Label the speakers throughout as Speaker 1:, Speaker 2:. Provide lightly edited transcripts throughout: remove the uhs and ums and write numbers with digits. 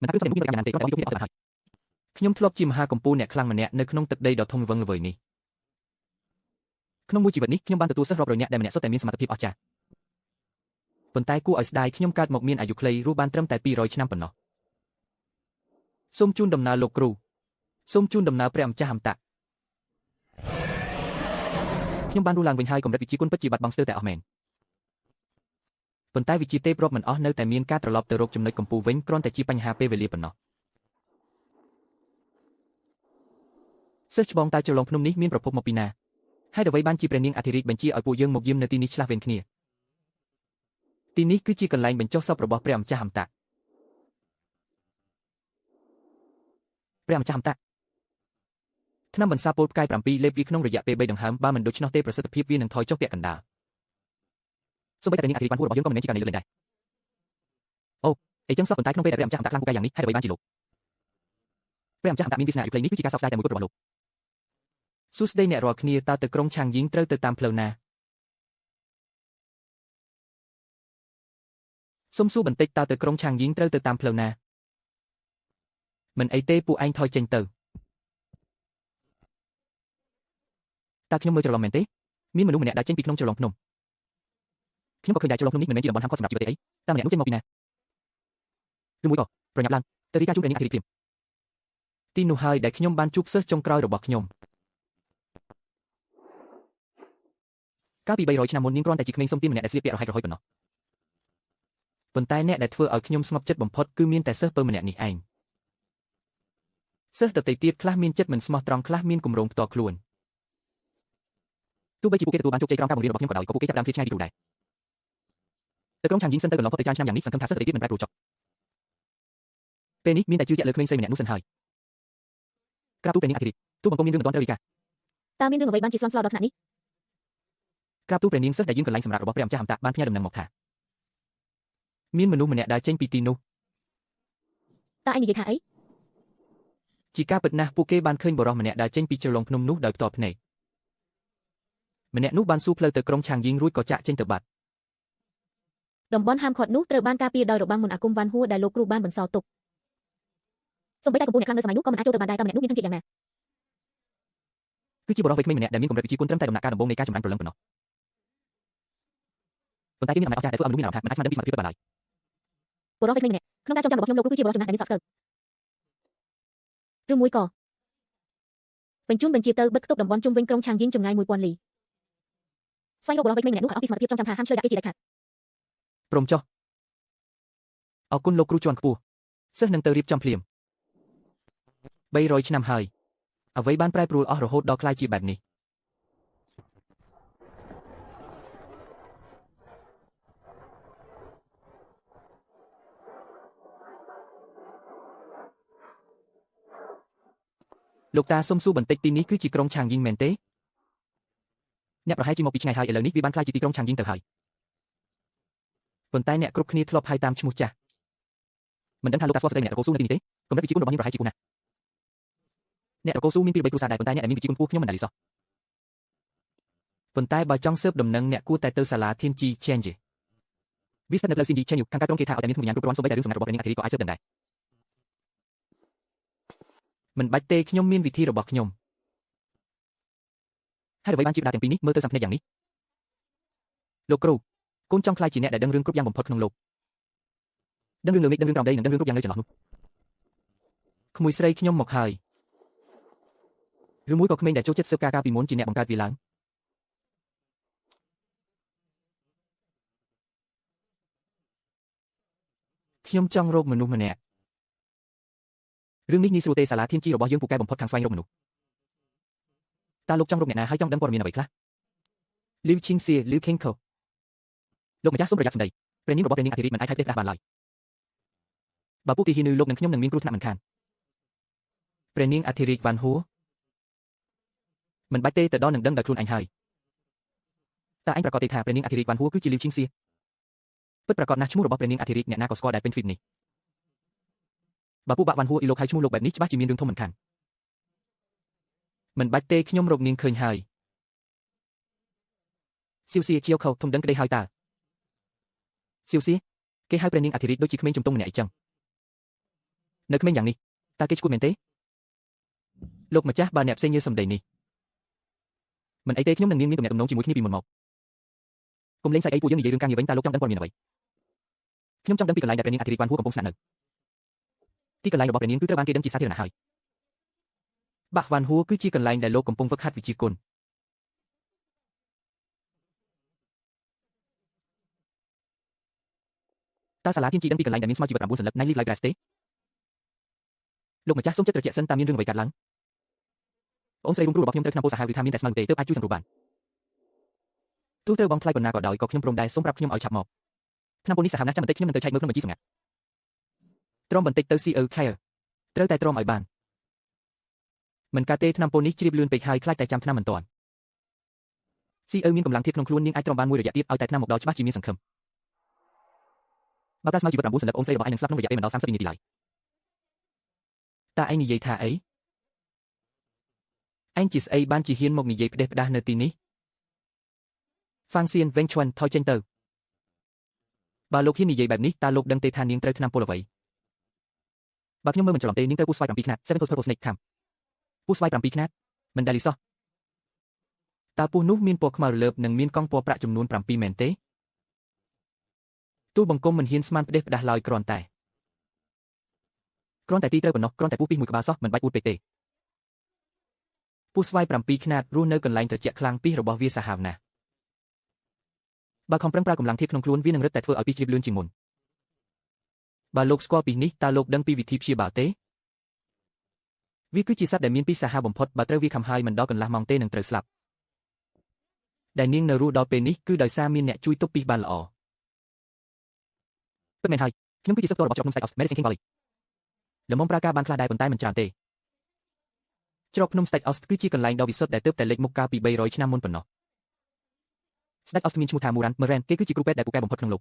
Speaker 1: មិនថាគឺសំដែងមុខមានតែយ៉ាងណាទេគ្រាន់តែយកពីអស់ទៅហើយខ្ញុំធ្លាប់ជាមហាកម្ពុជាអ្នកខ្លាំងម្នាក់នៅក្នុងទឹកដីដ៏ធំល្វឹងល្វើយនេះក្នុងមួយជីវិតនេះខ្ញុំបានទទួលសិស្សរាប់រយនាក់ដែលម្នាក់សុទ្ធតែមានសមត្ថភាពអស្ចារ្យប៉ុន្តែគួរឲ្យស្ដាយខ្ញុំកើតមកមានអាយុខ្លីរស់បានត្រឹមតែ200ឆ្នាំប៉ុណ្ណោះសូមជូនដំណើរលោកគ្រូសូមជូនដំណើរព្រះម្ចាស់អមតៈខ្ញុំបានរស់ឡើងវិញហើយកម្រិតវិជ្ជាគុណពិតជាបាត់បង់ស្ទើរតែអស់មែនប៉ុន្តែវិជ្ជាទេពរាប់មិនអស់នៅតែមានការត្រឡប់ទៅរកចំណុចកម្ពស់វិញគ្រាន់តែជាបញ្ហាពេលវេលាប៉ុណ្ណោះសិស្សច្បងតើជ្រលងភ្នំនេះមានប្រភពមកពីណាហើយអ្វីបានជាព្រះនាងអធិរាជបញ្ជាឲ្យពួកយើងមកយាមនៅទីនេះឆ្លាស់វេនគ្នាទីនេះគឺជាកន្លែងបញ្ចុះសពរបស់ព្រះម្ចាស់អមតៈព្រះម្ចាស់អមតៈថ្នាំបន្សាពោលផ្កាយ7លេបវាក្នុងរយៈពេល3ដង្ហើមបើមិនដូច្នោះទេប្រសិទ្ធភាពវានឹងថយចុះពាក់កណ្ដាលសូម្បីតែព្រះនាងអធិរាជបានហួររបស់យើងក៏មិនមែនជាការនៃលើកលែងដែរអូអីចឹងសោះប៉ុន្តែក្នុងពេលដែលព្រះម្ចាស់អមតៈខ្លាំងពូកែយ៉ាងនេះហើយអ្វីបានជាលោកព្រះម្ចាស់អមតៈមានវាសនាអាយុខ្លីនេះគឺជាការសោកស្ដាយតែមួយគត់របស់លោកសួស្ដីអ្នករាល់គ្នាតើទៅក្រុងឆាងយីងត្រូវទៅតាមផ្លូវណាសុំសួរបន្តិចតើទៅក្រុងឆាងយីងត្រូវទៅតាមផ្លូវណាមិនអីទេពួកឯងថយចេញទៅតើខ្ញុំមើលច្រឡំមែនទេមានមនុស្សម្នាក់ដើរចេញពីក្នុងច្រឡំភ្នំខ្ញុំក៏ឃើញដែរច្រឡំភ្នំនេះមិនមែនជាតំបន់ហាមឃាត់សម្រាប់ជីវិតទេអីតើម្នាក់នោះចេញមកពីណាឬមួយក៏ប្រញាប់ឡើងទៅរីកាជួបព្រះនាងអធិរាជភ្លាមទីនោះហើយដែលខ្ញុំបានជួបសិស្សចុងក្រោយរបស់ខ្ញុំកាលពី300ឆ្នាំមុននាងគ្រាន់តែជាក្មេងសុំទានម្នាក់ដែលស្លៀកពាក់រហែករហុយប៉ុណ្ណោះប៉ុន្តែអ្នកដែលធ្វើឲ្យខ្ញុំស្ងប់ចិត្តបំផុតគឺមានតែសិស្សពើម្នាក់នេះឯងសិស្សដទៃទៀតខ្លះមានចិត្តមិនស្មោះត្រង់ខ្លះមានគម្រោងផ្ទាល់ខ្លួនទោះបីជាពួកគេទទួលបានជោគជ័យក្រោមការបង្រៀនរបស់ខ្ញុំក៏ដោយក៏ពួកគេចាប់ផ្ដើមឃ្លាតឆ្ងាយពីគ្រូដែរទៅក្រុងឆាងយីងសិនទៅកន្លងផុតទៅច្រើនឆ្នាំយ៉ាងនេះសង្ឃឹមថាសិស្សដទៃទៀតមិនប្រែប្រួលចុះពេលនេះមានតែជឿជាក់លើក្មេងស្រីម្នាក់នោះសិនហើយក្រាបទូលព្រះនាងអធិរាជទូលបង្គំមានរឿងមិនទាន់ត្រូវរីកាតើមានរឿងអ្វីបានជាស្លន់ស្លោដល់ថ្នាក់នេះក្រាបទូលព្រះនាងសិស្សដែលយាមកន្លែងសម្រាប់របស់ព្រះម្ចាស់អមតៈបានផ្ញើដំណឹងមកថាមានមនុស្សម្នាក់ដើរចេញពីទីនោះតើឯងនិយាយថាអីជាការពិតណាស់ពួកគេបានឃើញបរិសម្នាក់ដើរចេញពីជ្រលងភ្នំនោះដោយផ្ទាល់ភ្នែកម្នាក់នោះបានស៊ូផ្លូវទៅក្រុងឆាងយីងរួចក៏ចាក់ចេញទៅបាត់តំបន់ហាមឃាត់នោះត្រូវបានការពារដោយរបាំងមន្តអាគមវ៉ាន់ហួរដែលលោកគ្រូបានបន្សល់ទុកសូម្បីតែកម្ពុជាអ្នកខ្លាំងនៅសម័យនោះក៏មិនអាចចូលទៅបានដែរតើម្នាក់នោះមានthânភាពយ៉ាងណាគឺជាបរិសុទ្ធវ័យក្មេងម្នាក់ដែលមានកម្រិតវិជ្ជាគុណត្រឹមតែដំណាក់កាលដំបូងនៃការចម្រាញ់ព្រលឹងប៉ុណ្ណោះប៉ុន្តែគេមានអំណាចអស្ចារ្យដែលធ្វើឲ្យមនុស្សមានអារម្មណ៍ថាមិនអាចស្មានពីសមត្ថភាពបានឡើយបរិសុទ្ធវ័យក្មេងម្នាក់ក្នុងការចងចាំរបស់ខ្ញុំលោកគ្រូគឺជាបរិសុទ្ធចំណាស់ដែលមានសក់ស្កើឬមួយក៏បញ្ជូនបញ្ជាទៅបិទគប់តំបន់ជុំវិញក្រុងឆាងយីងចម្ងាយ1000លីស្វែងរកបរិសុទ្ធវ័យក្មេងម្នាក់នោះឲ្យពីសមត្ថភាពចងចាំថាហាន់ឆ្លើយដាក់គេជាដាច់ខាតព្រមចុះអរគុណលោកគ្រូជាន់ខ្ពស់សិស្សនឹងទៅរៀបចំភ្លាម300ឆ្នាំហើយអ្វីបានប្រែប្រួលអស់រហូតដល់ក្លាយជាបែបនេះលោកតាសុំសួរបន្តិចទីនេះគឺជាក្រុងឆាងយីងមែនទេអ្នកប្រហែលជាមកពីឆ្ងាយហើយឥឡូវនេះវាបានក្លាយជាទីក្រុងឆាងយីងទៅហើយប៉ុន្តែអ្នកគ្រប់គ្នាធ្លាប់ហៅតាមឈ្មោះចាស់មិនដឹងថាលោកតាស្គាល់ស្ដីអ្នកត្រកូលស៊ូនៅទីនេះទេកម្រិតវិជ្ជាគុណរបស់ខ្ញុំប្រហែលជាខ្ពស់ណាស់អ្នកត្រកូលស៊ូមានពី3គ្រួសារដែរប៉ុន្តែអ្នកដែលមានវិជ្ជាគុណខ្ពស់ខ្ញុំមិនដែលឮសោះប៉ុន្តែបើចង់ស៊ើបដំណឹងអ្នកគួរតែទៅសាលាធានជីឆេនយេវាស្ថិតនៅផ្លូវស៊ីនជីឆេនយូខាងកើតក្រុងគេថាឲ្យតែមានវិញ្ញាណគ្រប់គ្រាន់សូម្បីតែរឿងសម្ងាត់របស់ព្រះនាងអធិរាជក៏អាចស៊ើបដឹងដែរមិនបាច់ទេខ្ញុំមានវិធីរបស់ខ្ញុំហើយអ្វីបានជាបណ្ដាទាំងពីរនេះមើលទៅសំភ្នែកយ៉ាងនេះលោកគ្រូកូនចង់ខ្លាចជាអ្នកដែលដឹងរឿងគ្រប់យ៉ាងបំផុតក្នុងលោកដឹងរឿងលើមេឃដឹងរឿងក្រោមដីនិងដឹងរឿងគ្រប់យ៉ាងនៅចន្លោះនោះក្មួយស្រីខ្ញុំមកហើយឬមួយក៏ក្មេងដែលចូលចិត្តស៊ើបការពីមុនជាអ្នកបង្កើតវាឡើងខ្ញុំចង់រកមនុស្សម្នាក់រឿងនេះងាយស្រួលទេសាលាធានជីរបស់យើងពូកែបំផុតខាងស្វែងរកមនុស្សតើលោកចង់រកអ្នកណាហើយចង់ដឹងព័ត៌មានអ្វីខ្លះលីវឈីងសៀលីវខេងខូលោកម្ចាស់សូមប្រយ័ត្នសម្ដីព្រះនាងរបស់ព្រះនាងអធិរាជមិនអាចថៃផ្ទះបានឡើយបើពួកទីហ៊ីនឺលោកនិងខ្ញុំនឹងមានគ្រោះថ្នាក់មិនខានព្រះនាងអធិរាជវ៉ាន់ហួរមិនបាច់ទេទៅដល់នឹងដឹងដោយខ្លួនឯងហើយតើឯងប្រកាសទេថាព្រះនាងអធិរាជវ៉ាន់ហួរគឺជាលីវឈីងសៀពិតប្រាកដណាស់ឈ្មោះរបស់ព្រះនាងអធិរាជអ្នកណាក៏ស្គាល់ដែរពេញទ្វីបនេះបើពួកបាក់វ៉ាន់ហួរអ៊ីលោកហៅឈ្មោះលោកបែបនេះច្បាស់ជាមានរឿងធំមិនខានមិនបាច់ទេខ្ញុំរកនាងឃើញហើយសៀវសៀជាវខោធំដឹងក្តីហើយតើសៀវសៀគេហៅព្រះនាងអធិរាជដូចជាក្មេងជំទង់ម្នាក់អញ្ចឹង នៅក្មេងយ៉ាងនេះតើគេឈួតមែនទេលោកម្ចាស់បើអ្នកផ្សេងញើសំដីនេះមិនអីទេខ្ញុំនឹងមានទំនាក់ទំនងជាមួយគ្នាពីមុនមកកុំលេងសើចអីពួកយើងនិយាយរឿងការងារវិញតើលោកចង់ដឹងព័ត៌មានអ្វីខ្ញុំចង់ដឹងពីកន្លែងដែលព្រះនាងអធិរាជវ៉ាន់ហួរកំពុងស្នាក់នៅទីកន្លែងរបស់ព្រះនាងគឺត្រូវបានគេដឹងជាសាធារណៈហើយបាក់វ៉ាន់ហួរគឺជាកន្លែងដែលលោកកំពុងហ្វឹកហាត់វិជ្ជាគុណតើសាលាធានជីដឹងពីកន្លែងដែលមានស្មៅជីវិត9សន្លឹក Nine Live Library ទេលោកម្ចាស់សូមចិត្តត្រជាក់សិនតើមានរឿងអ្វីកើតឡើងបងស្រីរំគ្រូរបស់ខ្ញុំត្រូវឆ្នាំពោសាហាវឬថាមានតែស្មៅទេទើបអាចជួយសម្រួលបានទោះត្រូវបងថ្លៃប៉ុណ្ណាក៏ដោយក៏ខ្ញុំព្រមដែរសូមប្រាប់ខ្ញុំឲ្យឆាប់មកឆ្នាំពោនេះសាហាវណាស់ចាំបន្តិចខ្ញុំនឹងទៅឆែកមើលក្នុងបញ្ជីសម្ងាត់ទ្រាំបន្តិចទៅ CO Care ត្រូវតែទ្រាំឲ្យបានមិនកាទេឆ្នាំពោនេះជ្រាបលឿនពេកហើយខ្លាចតែចាំឆ្នាំមិនទាន់ CO មានកម្លាំងធាតុក្នុងខ្លួននាងអាចទ្រាំបានមួយរយៈទៀតឲ្យតែឆ្នាំមកដល់ច្បាស់ជាមានសង្ឃឹមបើប្រាស្មៅជីវិត9សន្លឹកអូនស្រីរបស់ឯងនឹងស្លាប់ក្នុងរយៈពេលមិនដល់30វិនាទីឡើយតើឯងនិយាយថាអីឯងជាស្អីបានជាហ៊ានមកនិយាយផ្ដេសផ្ដាស់នៅទីនេះហ្វាងសៀនវែងឈួនថយចេញទៅបើលោកហ៊ាននិយាយបែបនេះតើលោកដឹងទេថានាងត្រូវឆ្នាំពលអ្វីបើខ្ញុំមើលមិនច្រឡំទេនាងត្រូវពូស្វាយ7ខ្នាត Seven Toes Purple Snake Cam ពូស្វាយ7ខ្នាតមិនដែលលីសោះតើពូនោះមានពណ៌ខ្មៅរលើបនិងមានកង់ពណ៌ប្រាក់ចំនួន7មែនទេទូលបង្គំមិនហ៊ានស្មានផ្ដេសផ្ដាស់ឡើយគ្រាន់តែទីត្រូវប៉ុណ្ណោះគ្រាន់តែពូពីមួយក្បាលសោះមិនបាច់អួតពេកទេពូស្វាយ7ខ្នាតរស់នៅកន្លែងត្រជាក់ខ្លាំងពីសរបស់វាសាហាវណាស់បើខំប្រឹងប្រើកម្លាំងធាតុក្នុងខ្លួនវានឹងរឹតតែធ្វើឲ្យពីជ្រាបលឿនជាងមុនបើលោកស្គាល់ពីនេះតើលោកដឹងពីវិធីព្យាបាលទេវាគឺជាសត្វដែលមានពីសាហាវបំផុតបើត្រូវវាខំហើយមិនដល់កន្លះម៉ោងទេនឹងត្រូវស្លាប់ដែលនាងនៅរស់ដល់ពេលនេះគឺដោយសារមានអ្នកជួយទប់ពីបានល្អពិតមែនហើយខ្ញុំគឺជាសិស្សតរបស់ជ្រកភ្នំ Stake House Medicine King Valley ល្មមប្រើការបានខ្លះដែរប៉ុន្តែមិនច្រើនទេជ្រកភ្នំ Stake House គឺជាកន្លែងដ៏វិសុទ្ធដែលទើបតែលេចមុខកាលពី300ឆ្នាំមុនប៉ុណ្ណោះ Stake House មានឈ្មោះថា Moran គេគឺជាគ្រូពេទ្យដែលពូកែបំផុតក្នុងលោក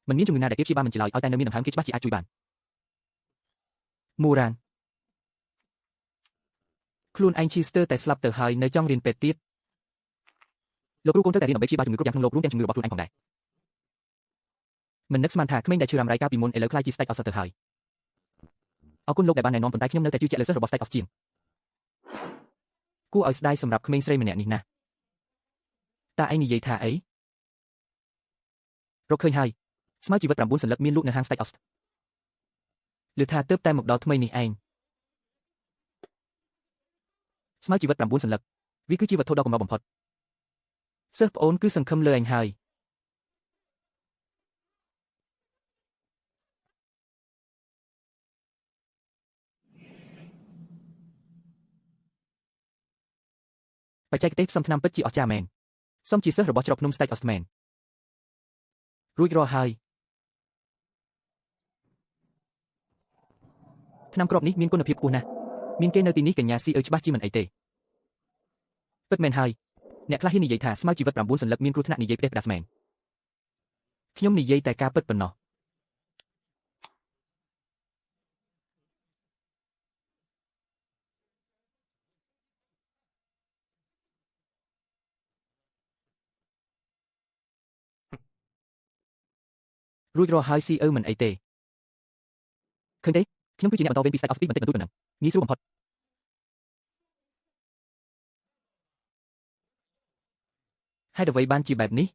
Speaker 1: មិនមានជំងឺណាដែលគេព្យាបាលមិនជាឡើយឲ្យតែនៅមានដង្ហើមគេច្បាស់ជាអាចជួយបាន Moran ខ្លួនឯងឈីស្ទើតែស្លាប់ទៅហើយនៅចង់រៀនពេទ្យទៀតលោកគ្រូកូនត្រូវតែរៀនដើម្បីព្យាបាលជំងឺគ្រប់យ៉ាងក្នុងលោករួមទាំងជំងឺរបស់ខ្លួនឯងផងដែរមិននឹកស្មានថាក្មេងដែលឈឺរ៉ាំរ៉ៃកាលពីមុនឥឡូវខ្លាចជា Stake House ទៅហើយអរគុណលោកដែលបានណែនាំប៉ុន្តែខ្ញុំនៅតែជឿជាក់លើសិស្សរបស់ Stake House ជាងគួរឲ្យស្ដាយសម្រាប់ក្មេងស្រីម្នាក់នេះណាតើឯងនិយាយថាអីរកឃើញហើយស្មៅជីវិត9សន្លឹកមានលក់នៅហាង Stake House ឬថាទើបតែមកដល់ថ្មីនេះឯងស្មៅជីវិត9សន្លឹកវាគឺជាវត្ថុដ៏កំណត់បំផុតសិស្សប្អូនគឺសង្ឃឹមលើឯងហើយបច្ចេកទេសផ្សំថ្នាំពិតជាអស្ចារ្យមែនសូមជាសិស្សរបស់ជ្រកភ្នំ Stake House មែនរួចរាល់ហើយថ្នាំគ្រាប់នេះមានគុណភាពខ្ពស់ណាស់មានគេនៅទីនេះកញ្ញាស៊ីអើច្បាស់ជាមិនអីទេពិតមែនហើយអ្នកខ្លះហ៊ាននិយាយថាស្មៅជីវិត9សន្លឹកមានគ្រោះថ្នាក់និយាយផ្ដេសផ្ដាស់មែនខ្ញុំនិយាយតែការពិតប៉ុណ្ណោះរួចរាល់ហើយ CO មិនអីទេឃើញទេខ្ញុំគឺជាអ្នកបន្តវេនពី Stake House បន្តិចបន្តួចប៉ុណ្ណឹងងាយស្រួលបំផុតហេតុអ្វីបានជាបែបនេះ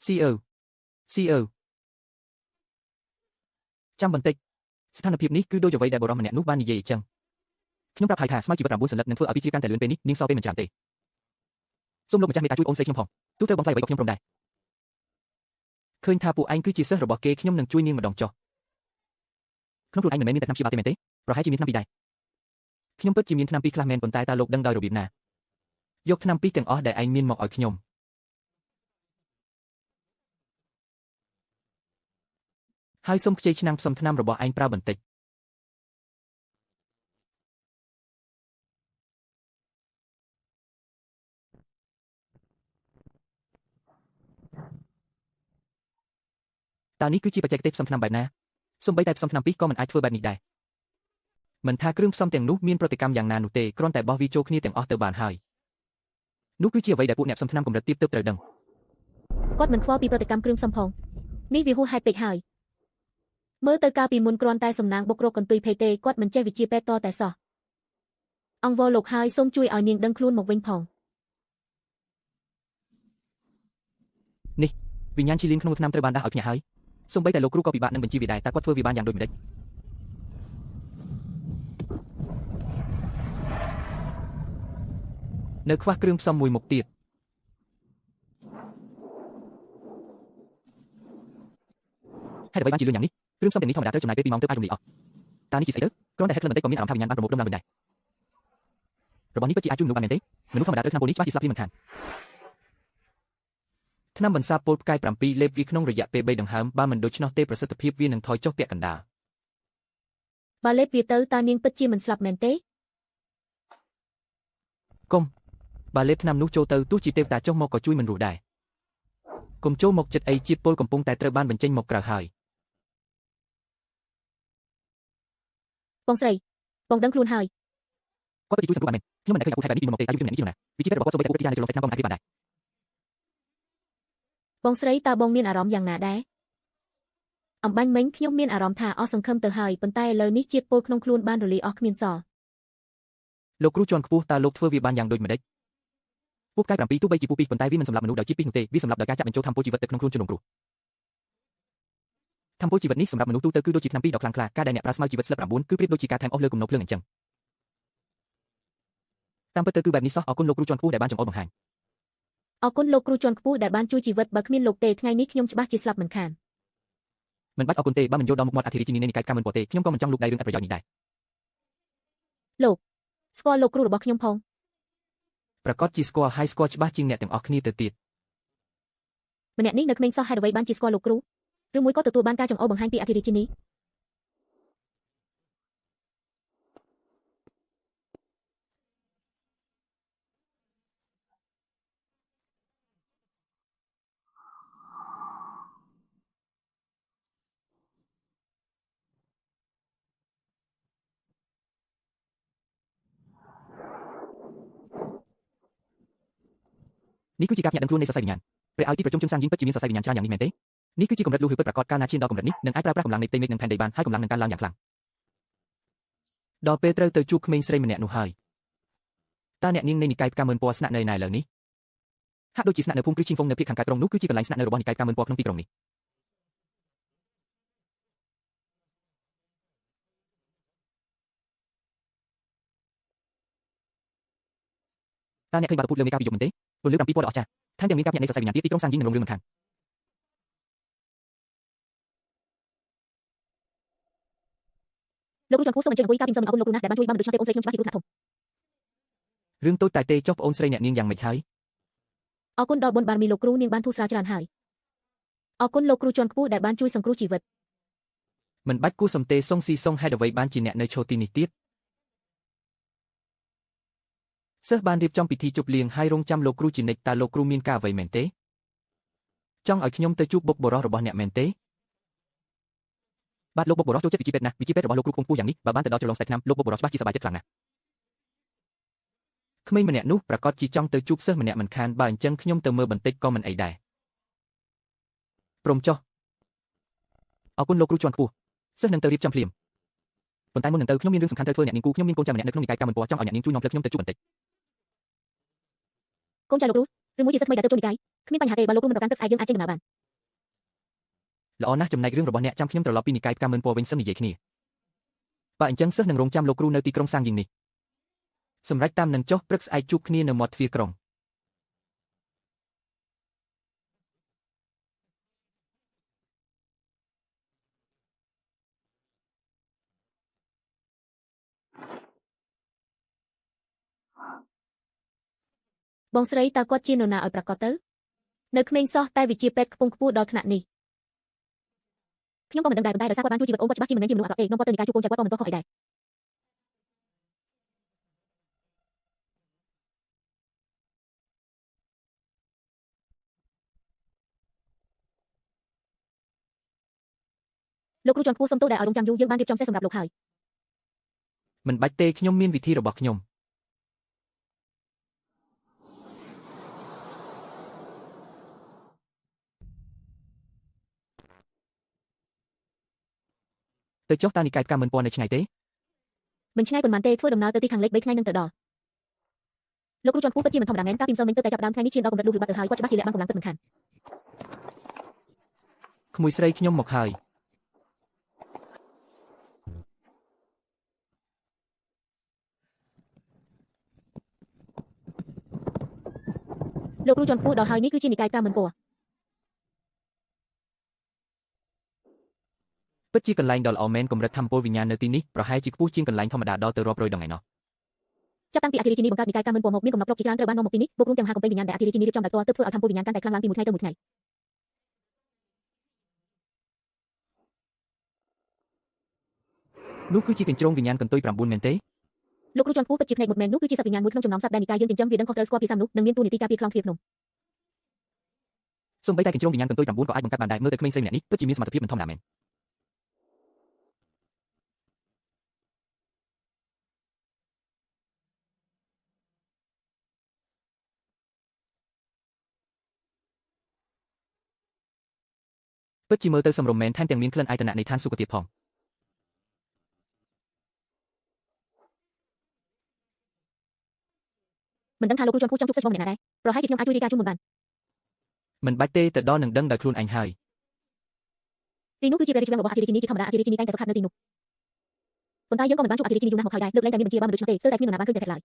Speaker 1: CEO ចាំបន្តិចស្ថានភាពនេះគឺដូចអ្វីដែលបុរសម្នាក់នោះបាននិយាយអញ្ចឹងខ្ញុំប្រាប់ហើយថាស្មៅជីវិត9សន្លឹកនឹងធ្វើឲ្យពីជ្រាបកាន់តែលឿនពេលនេះនាងសល់ពេលមិនច្រើនទេសូមលោកម្ចាស់មេត្តាជួយអូនស្រីខ្ញុំផងទោះត្រូវបងថ្លៃអ្វីក៏ខ្ញុំព្រមដែរឃើញថាពួកឯងគឺជាសិស្សរបស់គេខ្ញុំនឹងជួយនាងម្ដងចុះក្នុងខ្លួនឯងមិនមែនមានតែថ្នាំព្យាបាលទេមែនទេប្រហែលជាមានថ្នាំពីរដែរខ្ញុំពិតជាមានថ្នាំពីរខ្លះមែនប៉ុន្តែតើលោកដឹងដោយរបៀបណាយកថ្នាំពីរទាំងអស់ដែលឯងមានមកឲ្យខ្ញុំហើយសូមខ្ចីឆ្នាំងផ្សំថ្នាំរបស់ឯងប្រើបន្តិចតើនេះគឺជាបច្ចេកទេសផ្សំថ្នាំបែបណាសូម្បីតែផ្សំថ្នាំពីរក៏មិនអាចធ្វើបែបនេះដែរមិនថាគ្រឿងផ្សំទាំងនោះមានប្រតិកម្មយ៉ាងណានោះទេគ្រាន់តែបោះវាចូលគ្នាទាំងអស់ទៅបានហើយនោះគឺជាអ្វីដែលពួកអ្នកផ្សំថ្នាំកម្រិតទាបទើបត្រូវដឹង
Speaker 2: គាត់មិនខ្វល់ពីប្រតិកម្មគ្រឿងផ្សំផងនេះវាហួសហេតុពេកហើយមើលទៅកាលពីមុនគ្រាន់តែសំណាងបុករកកន្ទុយភេទេគាត់មិនចេះវិជាពេទ្យតតែសោះអង្វរលោកហើយសូមជួយឲ្យនាងដឹងខ្លួនមកវិញផង
Speaker 1: នេះវិញ្ញាណឈីលៀនក្នុងឆ្នាំត្រូវបានដាស់ឲ្យភ្ញាក់ហើយសូម្បីតែលោកគ្រូក៏ពិបាកនឹងបញ្ជាវាដែរតើគាត់ធ្វើវាបានយ៉ាងដូចម្តេចនៅខ្វះគ្រឿងផ្សំមួយមុខទៀតហេតុអ្វីបានជាលឿនយ៉ាងនេះគ្រឿងផ្សំទាំងនេះធម្មតាត្រូវចំណាយពេល2ម៉ោងទើបអាចរំលាយអស់តើនេះជាស្អីទៅគ្រាន់តែហេតុខ្លឹមបន្តិចក៏មានអារម្មណ៍ថាវិញ្ញាណបានប្រមូលផ្ដុំឡើងវិញដែររបស់នេះពិតជាអាចជួយមនុស្សបានមែនទេមនុស្សធម្មតាត្រូវថ្នាំពុលនេះច្បាស់ជាស្លាប់ភ្លាមមិនខានថ្នាំបន្សាបពុលផ្កាយ7លេបវាក្នុងរយៈពេល3ដង្ហើមបើមិនដូច្នោះទេប្រសិទ្ធភាពវានឹងថយចុះពាក់កណ្ដាល
Speaker 2: បើលេបវាទៅតើនាងពិតជាមិនស្លាប់មែនទេ
Speaker 1: កុំបើលេបថ្នាំនោះចូលទៅទោះជាទេវតាចុះមកក៏ជួយមិនរួចដែរកុំចូលមកចិត្តអីជាតិពុលកំពុងតែត្រូវបានបញ្ចេញមកក្រៅហើយ
Speaker 2: បងស្រីបងដឹងខ្លួនហើយ
Speaker 1: គាត់ទៅជួយសង្គ្រោះបានមែនខ្ញុំមិនដែលឃើញអាពូថៃបែបនេះពីមុនមកទេតើយូរពីម្នាក់នេះជាណាវិជាពេទ្យរបស់គាត់សូម្បីតែអាពូប្រតិហារនៅចន្លោះសាច់ឆ្នាំក៏មិនអាចរៀបបានដែរ
Speaker 2: បងស្រីតើបងមានអារម្មណ៍យ៉ាងណាដែរអំបញ្ញមិញខ្ញុំមានអារម្មណ៍ថាអស់សង្ឃឹមទៅហើយប៉ុន្តែឥឡូវនេះជាតិពុលក្នុងខ្លួនបានរលាយអស់គ្មានសល់
Speaker 1: លោកគ្រូជាន់ខ្ពស់តើលោកធ្វើវាបានយ៉ាងដូចម្តេចពូផ្កាយ7ទោះបីជាពូពីប៉ុន្តែវាមិនសម្លាប់មនុស្សដោយជាតិពីនោះទេវាសម្លាប់ដោយការចាក់បញ្ចូលធម្មពលជីវិតទៅក្នុងខ្លួនជនរងគ្រោះធម្មពលជីវិតនេះសម្រាប់មនុស្សទូទៅគឺដូចជាថ្នាំពីរដ៏ខ្លាំងក្លាការដែលអ្នកប្រើស្មៅជីវិតស្លឹក9គឺប្រៀបដូចជាការថែមអស់លើគំនរភ្លើងអញ្ចឹងតាមពិតទៅគឺបែបនេះសោះអរគុណលោកគ្រូជាន់ខ្ពស់ដែលបានចង្អុលបង្ហាញ
Speaker 2: អរគុណលោកគ្រូជាន់ខ្ពស់ដែលបានជួយជីវិតបើគ្មានលោកទេថ្ងៃនេះខ្ញុំច្បាស់ជាស្លាប់មិនខាន
Speaker 1: មិនបាច់អរគុណទេបើមិនយកដល់មុខមាត់អធិរាជនីនៃនិកាយកាមិនពទេខ្ញុំក៏មិនចង់លូកដៃរឿងអត់ប្រយោជន៍នេះដែរ
Speaker 2: លោកស្គាល់លោកគ្រូរបស់ខ្ញុំផង
Speaker 1: ប្រកាសជាស្គាល់ហើយស្គាល់ច្បាស់ជាងអ្នកទាំងអស់គ្នាទៅទៀតម្
Speaker 2: នាក់នេះនៅក្មេងសោះហេតុអ្វីបានជាស្គាល់លោកគ្រូឬមួយក៏ទទួលបានការចង្អុលបង្ហាញពីអធិរាជនី
Speaker 1: នេះគឺជាការភ្ញាក់ដឹងខ្លួននៃសរសៃវិញ្ញាណព្រះឲ្យទីប្រជុំជនសាងយិនពិតជាមានសរសៃវិញ្ញាណច្រើនយ៉ាងនេះមែនទេនេះគឺជាកម្រិតលូហឺពិតប្រាកដកាលណាឈានដល់កម្រិតនេះនឹងអាចប្រើប្រាស់កម្លាំងនៃផ្ទៃមេឃនិងផែនដីបានហើយកម្លាំងនឹងកើនឡើងយ៉ាងខ្លាំងដល់ពេលត្រូវទៅជួបក្មេងស្រីម្នាក់នោះហើយតើអ្នកនាងនៃនិកាយផ្កាមើលពណ៌ស្នាក់នៅណាឥឡូវនេះហាក់ដូចជាស្នាក់នៅភូមិគ្រឹះឈីងហ្វុងនៅភាគខាងកើតក្រុងនោះគឺជាកន្លែងស្នាក់នៅរបស់និកាយផ្កាមើលពណ៌ក្នុងទីក្រុងនេះតើអ្នកឃើញបាតុភូតលើមេកាពីយប់មិនទេពន្លឺ7ពណ៌ដ៏អស្ចារ្យថែមទាំងមានការភ្ញាក់នៃសរសៃវិញ្ញាណទៀតទីក្រុងសាងយិននឹងរុងរឿងមិនខាន
Speaker 2: លោកគ្រូជាន់ខ្ពស់សូមអញ្ជើញអង្គុយកាលពីសូមអរគុណលោកគ្រូណាស់ដែលបានជួយបានដូច្នោះទេបងស្រីខ្ញុំច្បាស់ជាគ្រោះថ្នាក់ធំ
Speaker 1: រឿងតូចតែទេចុះប្អូនស្រីអ្នកនាងយ៉ាងម៉េចហើយ
Speaker 2: អរគុណដល់បុណ្យបារមីលោកគ្រូនាងបានធូរស្រាលច្រើនហើយអរគុណលោកគ្រូជាន់ខ្ពស់ដែលបានជួយសង្គ្រោះជីវិត
Speaker 1: មិនបាច់គួរសំទេសុងស៊ីសុងហេតុអ្វីបានជាអ្នកនៅឈរទីនេះទៀតសិស្សបានរៀបចំពិធីជប់លៀងហើយរងចាំលោកគ្រូជានិច្ចតើលោកគ្រូមានការអ្វីមែនទេចង់ឲ្យខ្ញុំទៅជួបបុកបុរសរបស់អ្នកមែនទេបាទលោកបុកបុរសចូលចិត្តវិជាពេទ្យណាស់វិជាពេទ្យរបស់លោកគ្រូខ្ពស់យ៉ាងនេះបើបានទៅដល់ច្រឡងសាច់ឆ្នាំលោកបុកបុរសច្បាស់ជាសប្បាយចិត្តខ្លាំងណាស់ក្មេងម្នាក់នោះប្រកាសជាចង់ទៅជួបសិស្សម្នាក់មិនខានបើអញ្ចឹងខ្ញុំទៅមើលបន្តិចក៏មិនអីដែរព្រមចុះអរគុណលោកគ្រូជាន់ខ្ពស់សិស្សនឹងទៅរៀបចំភ្លាមប៉ុន្តែមុននឹងទៅខ្ញុំមានរឿងសំខាន់ត្រូវធ្វើអ្នកនាងគូខ្ញុំមានកូនចៅម្នាក់នៅក្នុងនិកាយកាមិនពណ៌ចង់ឲ្យអ្នកនាងជួយនាំផ្លូវខ្ញុំទៅជួបបន្តិច
Speaker 2: កូនចៅលោកគ្រូឬមួយជាសិស្សថ្មីដែលទៅចូលនិកាយគ្មានបញ្ហាទេបើលោកគ្រូមិនប្រកាន់ទឹកស្អែកយើងអាចចេញដំណើរបាន
Speaker 1: ល្អណាស់ចំណែករឿងរបស់អ្នកចាំខ្ញុំត្រឡប់ពីនិកាយផ្កាមើលពណ៌វិញសិននិយាយគ្នាបើអញ្ចឹងសិស្សនឹងរងចាំលោកគ្រូនៅទីក្រុងសាងយិននេះសម្រាប់តាមនឹងចុះព្រឹកស្អែកជួបគ្នានៅមាត់ទ្វារក្រុង
Speaker 2: បងស្រីតើគាត់ជានរណាឲ្យប្រកាសទៅនៅក្មេងសោះតែវិជាពេទ្យខ្ពង់ខ្ពស់ដល់ថ្នាក់នេះខ្ញុំក៏មិនដឹងដែរប៉ុន្តែដោយសារគាត់បានជួយជីវិតអូនគាត់ច្បាស់ជាមិនមែនជាមនុស្សអាក្រក់ទេនាំគាត់ទៅនិកាយជួបកូនចៅគាត់ក៏មិនទាស់ខុសអីដែរលោកគ្រូជាន់ខ្ពស់សូមទោសដែលឲ្យរងចាំយូរយើងបានរៀបចំសេះសម្រាប់លោកហើយ
Speaker 1: មិនបាច់ទេខ្ញុំមានវិធីរបស់ខ្ញុំ ទៅចុះតើនិកាយផ្កាមិនពណ៌នៅឆ្ងាយទេ
Speaker 2: មិនឆ្ងាយប៉ុន្មានទេធ្វើដំណើរទៅទីខាងលិច3ថ្ងៃនឹងទៅដល់លោកគ្រូជាន់ខ្ពស់ពិតជាមិនធម្មតាមែនកាលពីម្សិលមិញទើបតែចាប់ផ្ដើមថ្ងៃនេះឈានដល់កម្រិតលូតលាស់ទៅហើយគាត់ច្បាស់ជាលះបង់កម្លាំងពិតមិនខាន
Speaker 1: ក្មួយស្រីខ្ញុំមកហើយ
Speaker 2: លោកគ្រូជាន់ខ្ពស់ដល់ហើយនេះគឺជានិកាយផ្កាមិនពណ៌
Speaker 1: ពិតជាកន្លែងដ៏ល្អមែនកម្រិតធម្មពលវិញ្ញាណនៅទីនេះប្រហែលជាខ្ពស់ជាងកន្លែងធម្មតាដល់ទៅរាប់រយដងឯណោះ
Speaker 2: ចាប់តាំងពីអធិរាជិនីបង្កើតនិកាយផ្កាមិនពណ៌មកមានកំណត់គ្រប់ជាច្រើនត្រូវបាននាំមកទីនេះបូករួមទាំងមហាកំពែងវិញ្ញាណដែលអធិរាជិនីរៀបចំដោយផ្ទាល់ទើបធ្វើឲ្យធម្មពលវិញ្ញាណកាន់តែខ្លាំងឡើងពីមួយថ្ងៃទៅមួយថ្ងៃ
Speaker 1: នោះគឺជាកញ្ជ្រោងវិញ្ញាណកន្ទុយ9មែនទេ
Speaker 2: លោកគ្រូជាន់ខ្ពស់ពិតជាភ្នែកមុតមែននោះគឺជាសត្វវិញ្ញាណមួយក្នុងចំណោមសត្វដែលនិកាយយើងចិញ្ចឹមវាដឹងខុសត្រូវស្គាល់ភាសាមនុស្សនិងមានតួនាទីការពារខ្លោងទ្វារភ្នំ
Speaker 1: សូម្បីតែកញ្ជ្រោងវិញ្ញាណកន្ទុយ9ក៏អាចបង្កើតបានដែរមើលទៅក្មេងស្រីម្នាក់នេះពិតជាមានសមត្ថភាពមិនធម្មតាមែន ពិតជាមើលទៅសម្រម្យមែនថែមទាំងមានក្លិនអាយតនៈនៃឋានសុគតិផង
Speaker 2: មិនដឹងថាលោកគ្រូជាន់ខ្ពស់ចង់ជួបសិស្សម្នាក់ណាដែរប្រហែលជាខ្ញុំអាចជួយរាយការណ៍ជូនមុនបាន
Speaker 1: មិនបាច់ទេទៅដល់នឹងដឹងដោយខ្លួនឯងហើយ
Speaker 2: ទីនោះគឺជាព្រះរាជវាំងរបស់អធិរាជិនីជាធម្មតាអធិរាជិនីតែងតែហ្វឹកហាត់នៅទីនោះប៉ុន្តែយើងក៏មិនបានជួបអធិរាជិនីយូរណាស់មកហើយដែរលើកលែងតែមានបញ្ជាបានមិនដូច្នោះទេស្ទើរតែគ្មាននរណាបានឃើញព្រះភេទឡើយ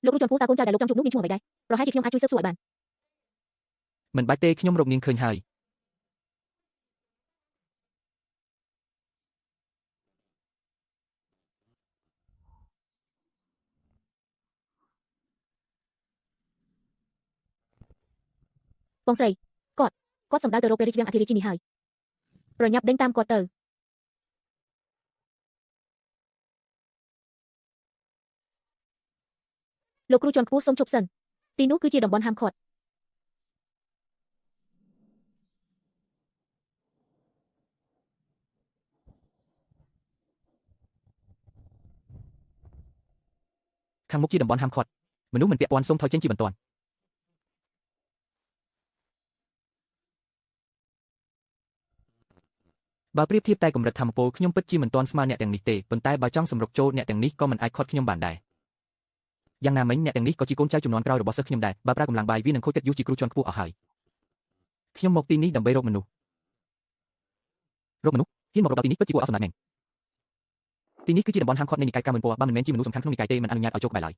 Speaker 2: លោកគ្រូជាន់ខ្ពស់តើកូនចៅដែលលោកចង់ជួបនោះមានឈ្មោះអ្វីដែរប្រហែលជាខ្ញុំអាចជួយស៊ើបសួរឲ្យបាន
Speaker 1: មិនបាច់ទេខ្ញុំរកនាងឃើញហើយ
Speaker 2: បងស្រីគាត់សម្ដៅទៅរកព្រះរាជវាំងអធិរាជិនីហើយប្រញាប់ដេញតាមគាត់ទៅលោកគ្រូជាន់ខ្ពស់សូមឈប់សិនទីនោះគឺជាតំបន់ហាមឃាត់
Speaker 1: ខាងមុខជាតំបន់ហាមឃាត់មនុស្សមិនពាក់ព័ន្ធសូមថយចេញជាបន្ទាន់ បើប្រៀបធៀបតែកម្រិតធម្មពលខ្ញុំពិតជាមិនទាន់ស្មើអ្នកទាំងនេះទេប៉ុន្តែបើចង់សម្រុកចូលអ្នកទាំងនេះក៏មិនអាចខាត់ខ្ញុំបានដែរយ៉ាងណាមិញអ្នកទាំងនេះក៏ជាកូនចៅជំនាន់ក្រោយរបស់សិស្សខ្ញុំដែរបើប្រើកម្លាំងបាយវានឹងខូចកិត្តិយសជាគ្រូជាន់ខ្ពស់អស់ហើយខ្ញុំមកទីនេះដើម្បីរកមនុស្សហ៊ានមករកដល់ទីនេះពិតជាគួរអស់សំណើចមែនទីនេះគឺជាតំបន់ហាមឃាត់នៃនិកាយកាមិនពណ៌បើមិនមែនជាមនុស្សសំខាន់ក្នុងនិកាយទេមិនអនុញ្ញាតឲ្យចូលក្បែរឡើយ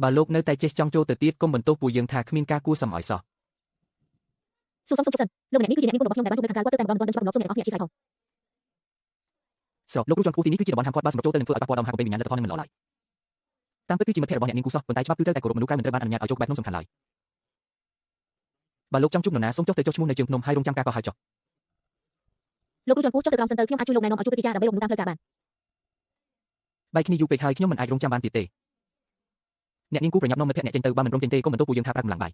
Speaker 1: បើលោកនៅតែចេះចង់ចូលទៅទៀតកុំបន្ទោសពួកយើងថាគ្មានការគួរសមឲ្យសោះ
Speaker 2: សូមជប់សិនលោកម្នាក់នេះគឺជាអ្នកមានគុណរបស់ខ្ញុំដែលបានជួបនៅខាងក្រៅគាត់ទៅតែម្ដងមិនទាន់ច្បាស់ម្ដងសូមអ្នកអស់គ្នាអធិស្ឋានផង
Speaker 1: ស្រោលោកគ្រូជាន់ខ្ពស់ទីនេះគឺជាតំបន់ហាមឃាត់បើសម្រុកចូលទៅនឹងធ្វើឲ្យប៉ះពាល់ដល់មហាកបិវិញ្ញាណលទ្ធផលនឹងមិនល្អឡើយតាមពិតគឺជាមិត្តភក្តិរបស់អ្នកនាងគូសោះប៉ុន្តែច្បាប់គឺត្រូវតែគោរពមនុស្សក្រៅមិនត្រូវបានអនុញ្ញាតឲ្យចូលក្បែរភ្នំសំខាន់ឡើយបើលោកចង់ជួបនរណាសូមចុះទៅចុះឈ្មោះនៅជើងភ្នំហើយរងចាំការកោះហៅចុះ
Speaker 2: លោកគ្រូជាន់ខ្ពស់ចុះទៅក្រោមសិនទៅខ្ញុំអាចជួយលោកណែនាំឲ្យជួបព្រឹត្តិការណ៍ដើម្បីរកមនុស្សតាមផ្លូវការបាន
Speaker 1: បែកគ្នាយូរពេកហើយខ្ញុំមិនអាចរងចាំបានទៀតទេអ្នកនាងគូប្រញាប់នាំមិត្តភក្តិអ្នកចេញទៅបើមិនព្រមចេញទេកុំបន្ទោសពួកយើងថាប្រើកម្លាំងបាយ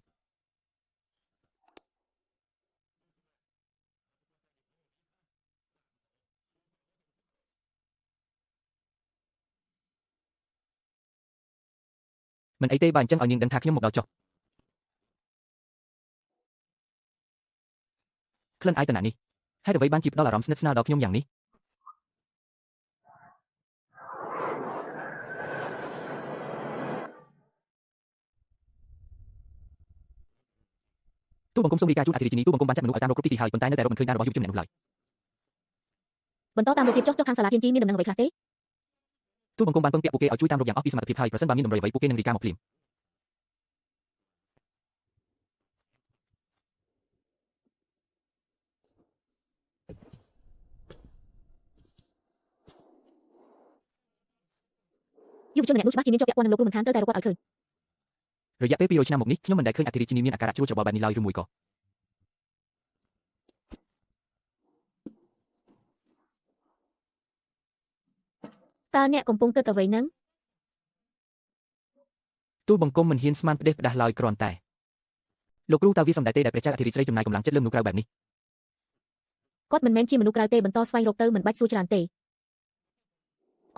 Speaker 1: មិនអីទេបើអញ្ចឹងឲ្យនាងដឹងថាខ្ញុំមកដល់ចុះក្លិនអាយតនៈនេះហេតុអ្វីបានជាផ្ដល់អារម្មណ៍ស្និទ្ធស្នាលដល់ខ្ញុំយ៉ាងនេះទូបង្គំសូមរាយការណ៍ជូនអធិរាជិនីទូបង្គំបានចាត់មនុស្សឲ្យតាមរកគ្រប់ទីហើយប៉ុន្តែនៅតែរកមិនឃើញការរបស់យុវជនម្នាក់នោះឡើយ
Speaker 2: បន្តតាមរកទៀតចុះខាងសាលាធានជីមានដំណឹងអ្វីខ្លះទេ
Speaker 1: ទូបង្គំបានពឹងពាក់ពួកគេឲ្យជួយតាមរកយ៉ាងអស់ពីសមត្ថភាពហើយប្រសិនបើមានដំណោះអ្វីពួកគេនឹងរាយការណ៍មកភ្លាម
Speaker 2: យុវជនម្នាក់នោះច្បាស់ជាមានជាប់ពាក់ព័ន្ធនឹងលោកគ្រូមិនខានត្រូវតែរកគាត់ឲ្យឃើញ
Speaker 1: រយៈពេល200ឆ្នាំមកនេះខ្ញុំមិនដែលឃើញអធិរាជិនីមានអាការៈជ្រួលច្របល់បែបនេះឡើយឬមួយក៏
Speaker 2: តើអ្នកកំពុងគិតអ្វីហ្នឹង
Speaker 1: ទូបង្គំមិនហ៊ានស្មានផ្ដេសផ្ដាស់ឡើយគ្រាន់តែលោកគ្រូតើវាសំដែងទេដែលព្រះចៅអធិរាជស្រីចំណាយកម្លាំងចិត្តលើមនុស្សក្រៅបែបនេះ
Speaker 2: គាត់មិនមែនជាមនុស្សក្រៅទេបន្តស្វែងរកទៅមិនបាច់សួរច្រើនទេ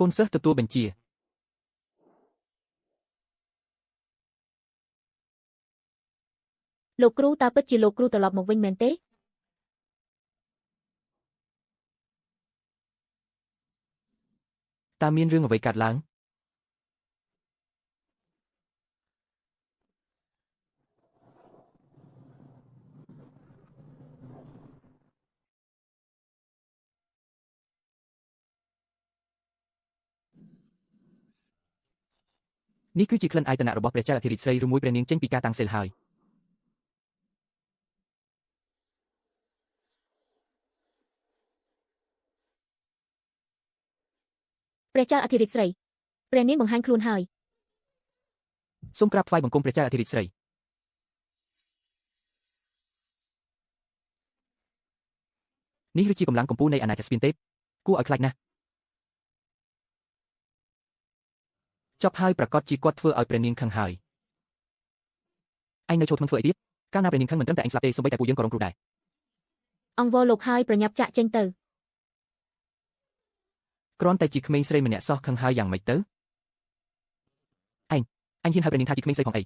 Speaker 1: កូនសិស្សទទួលបញ្ជា
Speaker 2: លោកគ្រូតើពិតជាលោកគ្រូត្រឡប់មកវិញមែនទេ
Speaker 1: ตาមានរឿងអ្វីកើតឡើងនេះគឺជាក្លិនអាយតនៈរបស់ព្រះចៅអធិរាជស្រីឬមួយព្រះនាងចេញពីការតាំងសិលហើយ
Speaker 2: ព្រះចៅអធិរាជស្រីព្រះនាងបង្ហាញខ្លួនហើយ
Speaker 1: សូមក្រាបថ្វាយបង្គំព្រះចៅអធិរាជស្រីនេះគឺជាកម្លាំងកម្ពុជានៃអាណាចក្រស្ពានទេពគួរឲ្យខ្លាចណាស់ចប់ហើយប្រកាសជាគាត់ធ្វើឲ្យព្រះនាងខឹងហើយឯងនៅចូលធ្ងន់ធ្វើអីទៀតកាលណាព្រះនាងខឹងមិនត្រឹមតែឯងស្លាប់ទេសូម្បីតែពួកយើងក៏រងគ្រោះដែរ
Speaker 2: អង្គវរលោកហើយប្រញាប់ចាក់ចេញទៅ
Speaker 1: គ្រាន់តែជាក្មេងស្រីម្នាក់សោះខឹងហើយយ៉ាងម៉េចទៅឯងហ៊ានហៅព្រះនាងថាជាក្មេងស្រីផងអី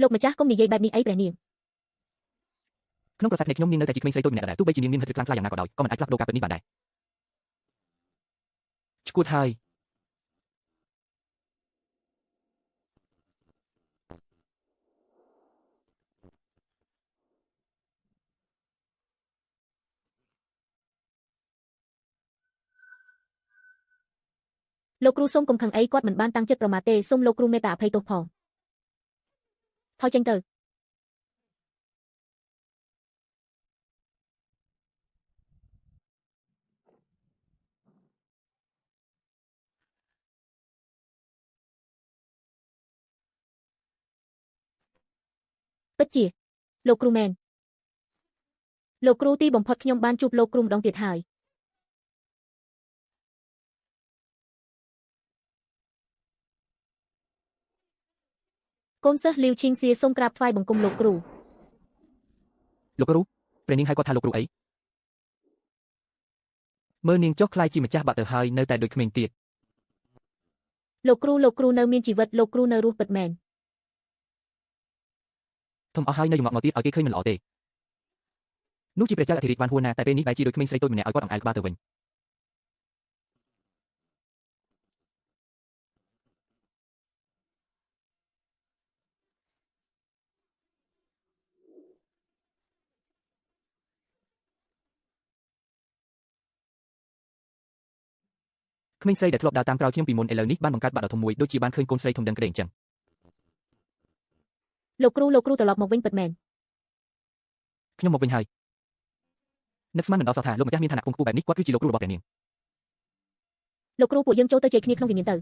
Speaker 2: លោកម្ចាស់កុំនិយាយបែបនេះអីព្រះនាង
Speaker 1: ក្នុងប្រសាទនៃខ្ញុំនាងនៅតែជាក្មេងស្រីតូចម្នាក់ដែរទោះបីជានាងមានហិទ្ធិខ្លាំងក្លាយ៉ាងណាក៏ដោយក៏មិនអាចផ្លាស់ប្ដូរការពិតនេះបានដែរឈួតហើយ
Speaker 2: លោកគ្រូសូមកុំខឹងអីគាត់មិនបានតាំងចិត្តប្រមាថទេសូមលោកគ្រូមេត្តាអភ័យទោសផងថយចេញទៅពិតជាលោកគ្រូមែនលោកគ្រូទីបំផុតខ្ញុំបានជួបលោកគ្រូម្ដងទៀតហើយកូនសិស្សលាវឈីងសៀសូមក្រាបថ្វាយបង្គំលោកគ្រូ
Speaker 1: លោកគ្រូព្រះនាងហៅគាត់ថាលោកគ្រូអីមើលនាងចុះខ្លាយជាម្ចាស់បាក់ទៅហើយនៅតែដូចក្មេងទៀត
Speaker 2: លោកគ្រូនៅមានជីវិតលោកគ្រូនៅរស់ពិតមែន
Speaker 1: ធំអស់ហើយនៅយងក់មកទៀតឲ្យគេឃើញមិនល្អទេនោះជាព្រះចៅអធិរាជបានហួរណាតែពេលនេះបែរជាដូចក្មេងស្រីតូចម្នាក់ឲ្យគាត់អង្អែលក្បាលទៅវិញក្មេងស្រីដែលធ្លាប់ដើរតាមក្រោយខ្ញុំពីមុនឥឡូវនេះបានបង្កើតបាក់ដ៏ធំមួយដូចជាបានឃើញកូនស្រីធំដឹងក្តីអញ្ចឹង
Speaker 2: លោកគ្រូត្រឡប់មកវិញពិតមែន
Speaker 1: ខ្ញុំមកវិញហើយនឹកស្មានមិនដល់សោះថាលោកម្ចាស់មានឋានៈខ្ពង់ខ្ពស់បែបនេះគាត់គឺជាលោកគ្រូរបស់ព្រះនាង
Speaker 2: លោកគ្រូពួកយើងចូលទៅជែកគ្នាក្នុងវិមានទៅ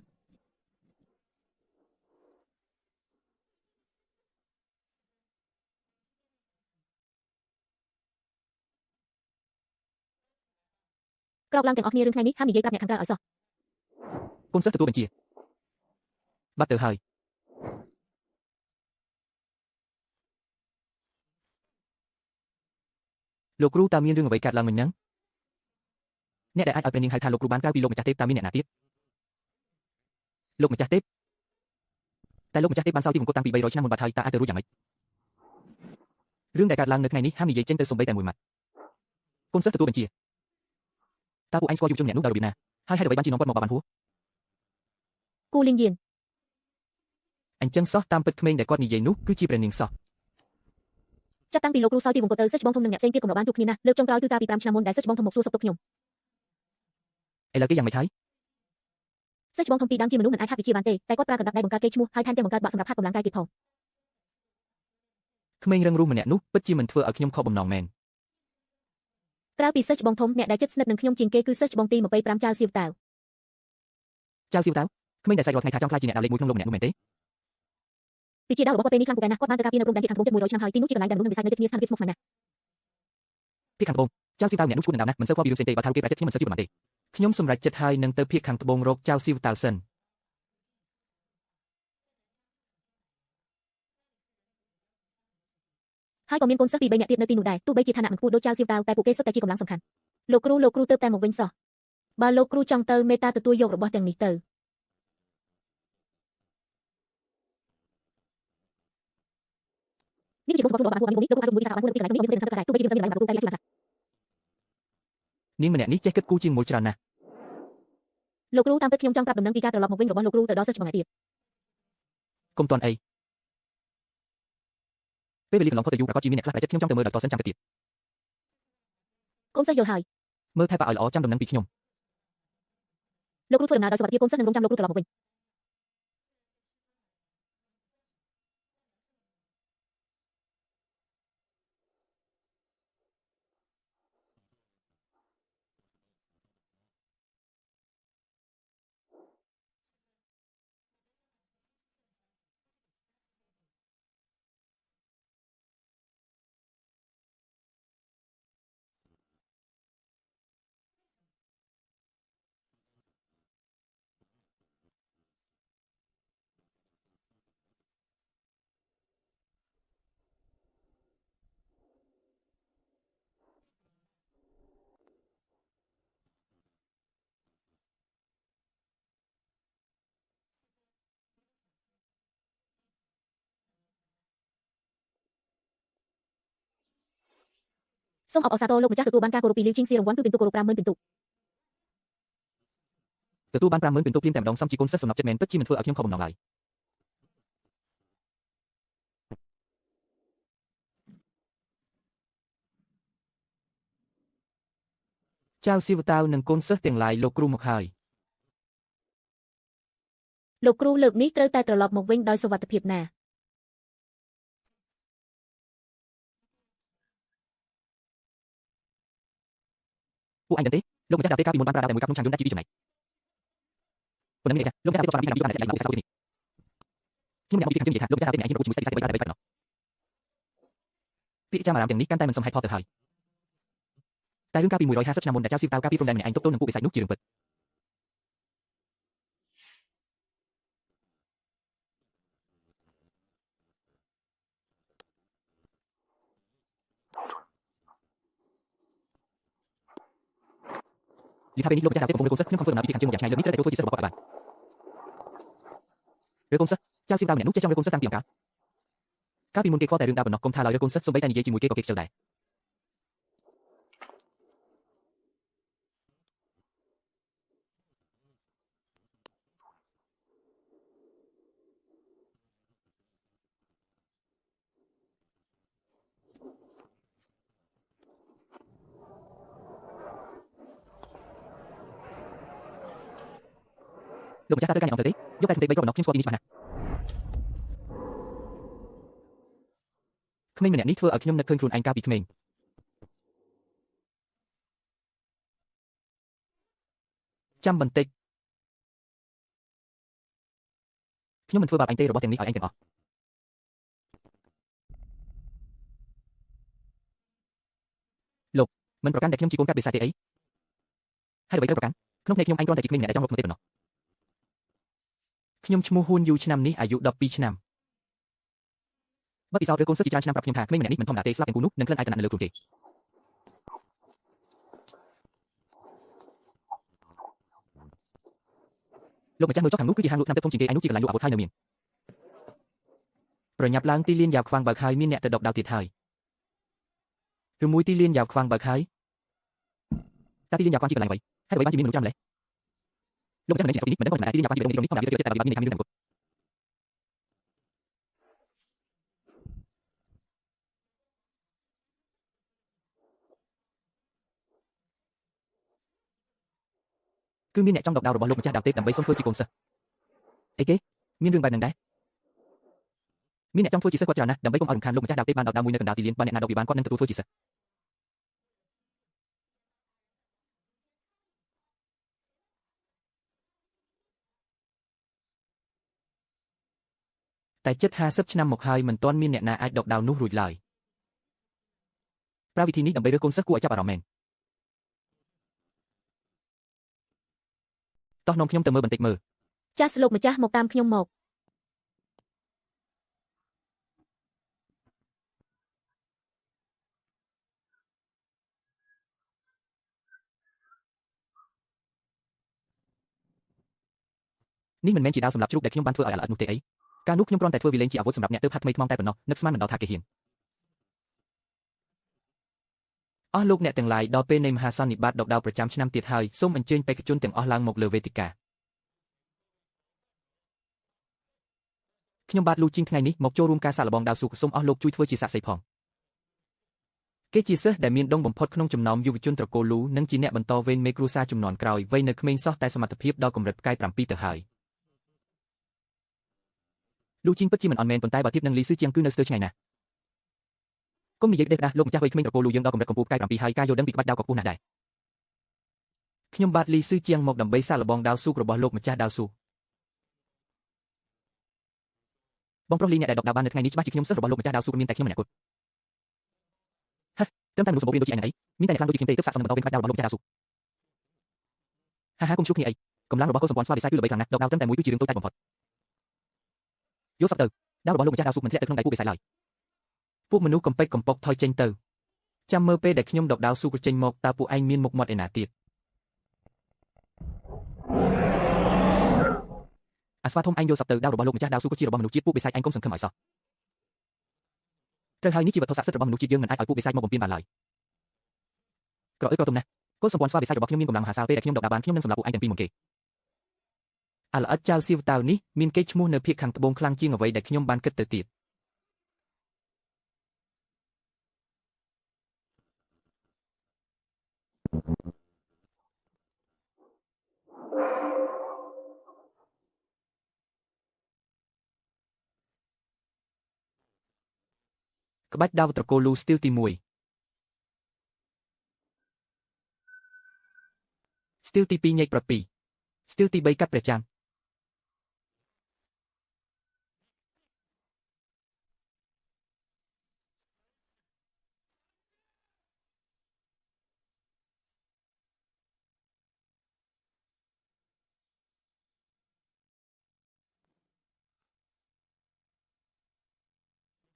Speaker 2: ក្រោកឡើងទាំងអស់គ្នារឿងថ្ងៃនេះហាមនិយាយប្រាប់អ្នកខាងក្រៅឲ្យសោះ
Speaker 1: កូនសិស្សទទួលបញ្ជាបាត់ទៅហើយលោកគ្រូតើមានរឿងអ្វីកើតឡើងមិញហ្នឹងអ្នកដែលអាចឲ្យព្រះនាងហៅថាលោកគ្រូបានក្រៅពីលោកម្ចាស់ទេពតើមានអ្នកណាទៀតលោកម្ចាស់ទេពតែលោកម្ចាស់ទេពបានសោយទីវង្គតតាំងពី300ឆ្នាំមុនបាត់ហើយតើអាចទៅរួចយ៉ាងម៉េចរឿងដែលកើតឡើងនៅថ្ងៃនេះហាមនិយាយចេញទៅសូម្បីតែមួយម៉ាត់កូនសិស្សទទួលបញ្ជាតើពួកឯងស្គាល់យុវជនម្នាក់នោះដោយរបៀបណាហើយហេតុអ្វីបានជានាំគាត់មកបានហួរ
Speaker 2: គូលីងយាន
Speaker 1: អញ្ចឹងសោះតាមពិតក្មេងដែលគាត់និយាយនោះគឺជាព្រះនាងសោះ
Speaker 2: ចាប់តាំងពីលោកគ្រូសោយទីវង្គតទៅសិស្សច្បងធំនិងអ្នកផ្សេងទៀតក៏មិនបានជួបគ្នាណាលើកចុងក្រោយគឺកាលពី5ឆ្នាំមុនដែលសិស្សច្បងធំមកសួរសុខទុក្ខខ្ញុំ
Speaker 1: ឥឡូវគេយ៉ាងម៉េចហើយ
Speaker 2: សិស្សច្បងធំពីរដើមជាមនុស្សមិនអាចហាត់វិជាបានទេតែគាត់ប្រើកណ្ដាប់ដៃបង្កើតកេរ្តិ៍ឈ្មោះហើយថែមទាំងបង្កើតបាក់សម្រាប់ហាត់កម្លាំងកាយទៀតផង
Speaker 1: ក្មេងរឹងរូសម្នាក់នោះពិតជាមិនធ្វើឲ្យខ្ញុំខកបំណងមែន
Speaker 2: ក្រៅពីសិស្សច្បងធំអ្នកដែលជិតស្និទ្ធនឹងខ្ញុំជាងគេគឺសិស្សច្បងទី25ចៅសៀវតាវ
Speaker 1: ចៅសៀវតាវក្មេងដែលស្រែករាល់ថ្ងៃថាចង់ខ្លាចជាអ្នកដើរលេខមួយក្នុងលោកម្នាក់នោះមែនទេ
Speaker 2: ពីជាដើមរបស់គាត់ពេលនេះខ្លាំងពូកែណាស់គាត់បានទៅការពារនៅព្រំដែនទីខាងត្បូងជិត100ឆ្នាំហើយទីនោះជាកន្លែងដែលមនុស្សនិងវិស័យនៅជិតគ្នាស្ថិតភាពស្មុគស្មាញណាស់
Speaker 1: ភាគខាងត្បូងចៅសៀវតាវម្នាក់នោះឈួតនឹងដើមណាស់មិនសូវខ្វល់ពីរឿងផ្សេងទេបើថាលោកគេប្រាជិតខ្ញុំមិនសូវជឿប្រមាថទេខ្ញុំសម្រេចចិត្តហើយនឹងទៅភាគខាងត្បូងរកចៅសៀវតាវសិន
Speaker 2: ហើយក៏មានកូនសិស្សពីរនាក់ទៀតនៅទីនោះដែរទោះបីជាឋានៈមិនខ្ពស់ដូចចៅសៀវតាវតែពួកគេសុទ្ធតែជាកម្លាំងសំខាន់លោកគ្រូទៅតែមកវិញសោះបើលោកគ្រូចង់ទៅមេត្តាទទួលយករបស់ទាំងនេះទៅនេះជាបុគ្គលរបស់បានពួកនេះលោកគ្រូអាចមួយសារបានពួកនេះកន្លែងនេះមានតែថាទោះបីជាមិនសូវមានឡើយបានពួកតែខ្លះ
Speaker 1: នាងម្នាក់នេះចេះគិតគូរជាងមុលច្រើនណាស់
Speaker 2: លោកគ្រូតាមពិតខ្ញុំចង់ប្រាប់ដំណឹងពីការត្រឡប់មកវិញរបស់លោកគ្រូទៅដល់សិស្សឆ្លងថ្ងៃទៀត
Speaker 1: កុំតន់អីពេលវេលាកន្លងផុតទៅយូរប្រកាសជាមានអ្នកខ្លះប្រែចិត្តខ្ញុំចង់ទៅមើលដោយតសិនចាំទៅទៀត
Speaker 2: កូនសិស្សយល់ហើយ
Speaker 1: មើលថែប៉ាឲ្យល្អចាំដំណឹងពីខ្ញុំ
Speaker 2: លោកគ្រូធ្វើដំណើរដោយសុវត្ថិភាពកូនសិស្សនឹងរងចាំលោកគ្រូត្រឡប់មកវិញ សូមអបអរសាទរលោកម្ចាស់ទទួលបានការគោរពពីលីវឈីងស៊ីរង្វាន់គឺពិន្ទុគោរព 50,000 ពិន្ទុ
Speaker 1: ទទួលបាន 50,000 ពិន្ទុភ្លាមតែម្ដងសំជាគុណសិស្សសំណប់ចិត្តមែនពិតជាមិនធ្វើឲ្យខ្ញុំខកបំណងឡើយចៅស៊ីវតាវនិងកូនសិស្សទាំងឡាយលោកគ្រូមកហើយ
Speaker 2: លោកគ្រូលើកនេះត្រូវតែត្រឡប់មកវិញដោយសុវត្ថិភាពណា
Speaker 1: ពួកឯងដឹងទេលោកម្ចាស់ដាវទេកាលពីមុនបានប្រើដាវតែមួយកាប់ក្នុងឆាំយន្តដាច់ជីពីចំណែកប៉ុណ្ណឹងនេះចាលោកម្ចាស់ដាវទេបានពីកាំពីបានតែឯងមកសាស្ត្រនេះខ្ញុំអ្នកមកពីខាងជើងនិយាយថាលោកម្ចាស់ដាវទេអ្នកឯងហ៊ានប្រកួតជាមួយស្អីស្អីបែបបែបនោះពាក្យចាំអារ៉ាមទាំងនេះកាន់តែមិនសមហេតុផលទៅហើយតែរឿងកាលពី150ឆ្នាំមុនដែលចៅស៊ីវតាវកាលពីព្រំដែនម្នាក់ឯងទប់ទល់នឹងពួកបិសាចនោះជារឿងពិតលីថាពេលនេះលោកម្ចាស់ដាវទេកំពុងរើកូនសិស្សខ្ញុំខំធ្វើដំណើរពីខាងជើងមកយ៉ាងឆ្ងាយលើនេះត្រូវតែធ្វើជាសិស្សរបស់គាត់ឲ្យបានរើកូនសិស្សចៅស៊ីវតាវម្នាក់នោះចេះចង់រើកូនសិស្សតាំងពីអង្ការកាលពីមុនគេខកតែរឿងដាវប៉ុណ្ណោះកុំថាឡើយរើកូនសិស្សសូម្បីតែនិយាយជាមួយគេក៏គេខ្ជិលដែរលោកម្ចាស់តើត្រូវការអ្នកអង្គទៅទេយកតែបន្តិច3គ្រាប់ប៉ុណ្ណោះខ្ញុំស្គាល់ទីនេះច្បាស់ណាស់ក្មេងម្នាក់នេះធ្វើឲ្យខ្ញុំនឹកឃើញខ្លួនឯងកាលពីក្មេងចាំបន្តិចខ្ញុំមិនធ្វើបាបឯងទេរបស់ទាំងនេះឲ្យឯងទាំងអស់លោកមិនប្រកាន់តែខ្ញុំជាកូនកាត់បិសាចទេអីហើយអ្វីត្រូវប្រកាន់ក្នុងភ្នែកខ្ញុំឯងគ្រាន់តែជាក្មេងម្នាក់ដែលចង់រកមកទេប៉ុណ្ណោះខ្ញុំឈ្មោះហ៊ួនយូឆ្នាំនេះអាយុ12ឆ្នាំបទពិសោធន៍ឬកូនសិស្សជាច្រើនឆ្នាំប្រាប់ខ្ញុំថាក្មេងម្នាក់នេះមិនធម្មតាទេស្លាប់ទាំងគូនោះនឹងក្លិនឯកតនៈនៅលើខ្លួនគេលោកម្ចាស់មើលចុះខាងនោះគឺជាហាងលក់ថ្នាំទឹកធំជាងគេឯនោះជាកន្លែងលក់អាវុធហើយនៅមានប្រញាប់ឡើងទីលានយ៉ាវខ្វាំងបើកហើយមានអ្នកទៅដកដាវទៀតហើយឬមួយទីលានយ៉ាវខ្វាំងបើកហើយតើទីលានយ៉ាវខ្វាំងជាកន្លែងអ្វីហើយអ្វីបានជាមានមនុស្សចាំម្លេះលោកម្ចាស់មិនដឹងជាស្អីនេះមិនដឹងប៉ុន្តែទីលានយ៉ាវខ្វាំងជាបេះដូងនេះធម្មតាទៀតតែអ្វីបានមានខាងនេះនឹងគឺមានអ្នកចង់ដកដាវរបស់លោកម្ចាស់ដាវទេពដើម្បីសុំធ្វើជាកូនសិស្សអីគេមានរឿងបែបហ្នឹងដែរមានអ្នកចង់ធ្វើជាសិស្សគាត់ច្រើនណាស់ដើម្បីកុំឲ្យរំខានលោកម្ចាស់ដាវទេពបានដកដាវមួយនៅកណ្ដាលទីលានបើអ្នកណាដកវាបានគាត់នឹងទទួលធ្វើជាសិស្សតែជិត50ឆ្នាំមកហើយមិនទាន់មានអ្នកណាអាចដកដាវនោះរួចឡើយប្រើវិធីនេះដើម្បីរើសកូនសិស្សគួរឲ្យចាប់អារម្មណ៍មែនតោះនាំខ្ញុំទៅមើលបន្តិចមើល
Speaker 2: ចាស់លោកម្ចាស់មកតាមខ្ញុំមក
Speaker 1: នេះមិនមែនជាដាវសម្រាប់ជ្រូកដែលខ្ញុំបានធ្វើឲ្យអាល្អិតនោះទេអីកាលនោះខ្ញុំគ្រាន់តែធ្វើវាលេងជាអាវុធសម្រាប់អ្នកទើបហាត់ថ្មីថ្មោងតែប៉ុណ្ណោះនឹកស្មានមិនដល់ថាគេហ៊ានអស់លោកអ្នកទាំងឡាយដល់ពេលនៃមហាសន្និបាតដកដាវប្រចាំឆ្នាំទៀតហើយសូមអញ្ជើញបេក្ខជនទាំងអស់ឡើងមកលើវេទិកា ខ្ញុំបាទលោកជីងថ្ងៃនេះមកចូលរួមការសាកល្បងដាវស៊ូសូមអស់លោកជួយធ្វើជាសាក្សីផងគេជាសិស្សដែលមានដងបំផុតក្នុងចំណោមយុវជនត្រកូលលូនិងជាអ្នកបន្តវេនមេគ្រួសារជំនាន់ក្រោយវ័យនៅក្មេងសោះតែសមត្ថភាពដល់កម្រិតផ្កាយ7ទៅហើយលោកជីងពិតជាមិនអន់មែនប៉ុន្តែបើធៀបនឹងលីស៊ឺជាងគឺនៅស្ទើរឆ្ងាយណាស់គុំនិយាយដេះដាស់លោកម្ចាស់វ័យក្មេងត្រកូលលូយើងដល់កម្រិតកម្ពស់ផ្កាយ7ហើយការយល់ដឹងពីក្បាច់ដាវក៏ខ្ពស់ណាស់ដែរខ្ញុំបាទលីស៊ឺជាងមកដើម្បីសាកល្បងដាវស៊ូរបស់លោកម្ចាស់ដាវស៊ូបងប្រុសលីអ្នកដែលដកដាវបាននៅថ្ងៃនេះច្បាស់ជាខ្ញុំសិស្សរបស់លោកម្ចាស់ដាវស៊ូមានតែខ្ញុំម្នាក់គត់ត្រឹមតែមនុស្សសម្បូររៀនដូចជាឯងហ្នឹងអីមានតែអ្នកខ្លាំងដូចជាខ្ញុំទេទើបសាកសមបន្តវេនក្បាច់ដាវរបស់លោកម្ចាស់ដាវស៊ូហាគុំជួបគ្នាអីកម្លាំងរបស់កុលសម្ព័ន្ធស្វាវិស័យគឺល្បីខ្លាំងណាស់ដកដាវត្រឹមតែមួយគឺជារឿងតូចតាចបំផុតយកសពទៅដាវរបស់លោកម្ចាស់ដាវស៊ូមិនធ្លាក់ទៅក្នុងដៃពួកបិសាចឡើយពួកមនុស្សកំពេចកំប៉ុកថយចេញទៅចាំមើលពេលដែលខ្ញុំដកដាវស៊ូក៏ចេញមកតើពួកឯងមានមុខមាត់ឯណាទៀតអាស្វាធំឯងយកសពទៅដាវរបស់លោកម្ចាស់ដាវស៊ូក៏ជារបស់មនុស្សជាតិពួកបិសាចឯងកុំសង្ឃឹមឲ្យសោះត្រូវហើយនេះជាវត្ថុស័ក្តិសិទ្ធិរបស់មនុស្សជាតិយើងមិនអាចឲ្យពួកបិសាចមកបំពានបានឡើយក្រអើយក្រទុំណាស់កុលសម្ព័ន្ធស្វាវិស័យរបស់ខ្ញុំមានកម្លាំងមហាសាលពេលដែលខ្ញុំដកដាវបានខ្ញុំនឹងសម្លាប់ពួកឯងទាំងពីរមុនគេអាល្អិតចៅសៀវតាវនេះមានកេរ្តិ៍ឈ្មោះនៅភាគខាងត្បូងខ្លាំងជាងអ្វីដែលខ្ញុំបានគិតទៅទៀតក្បាច់ដាវត្រកូលលូស្ទីលទី1ស្ទីលទី2ញែកប្រ2ស្ទីលទី3កាត់ព្រះច័ន្ទ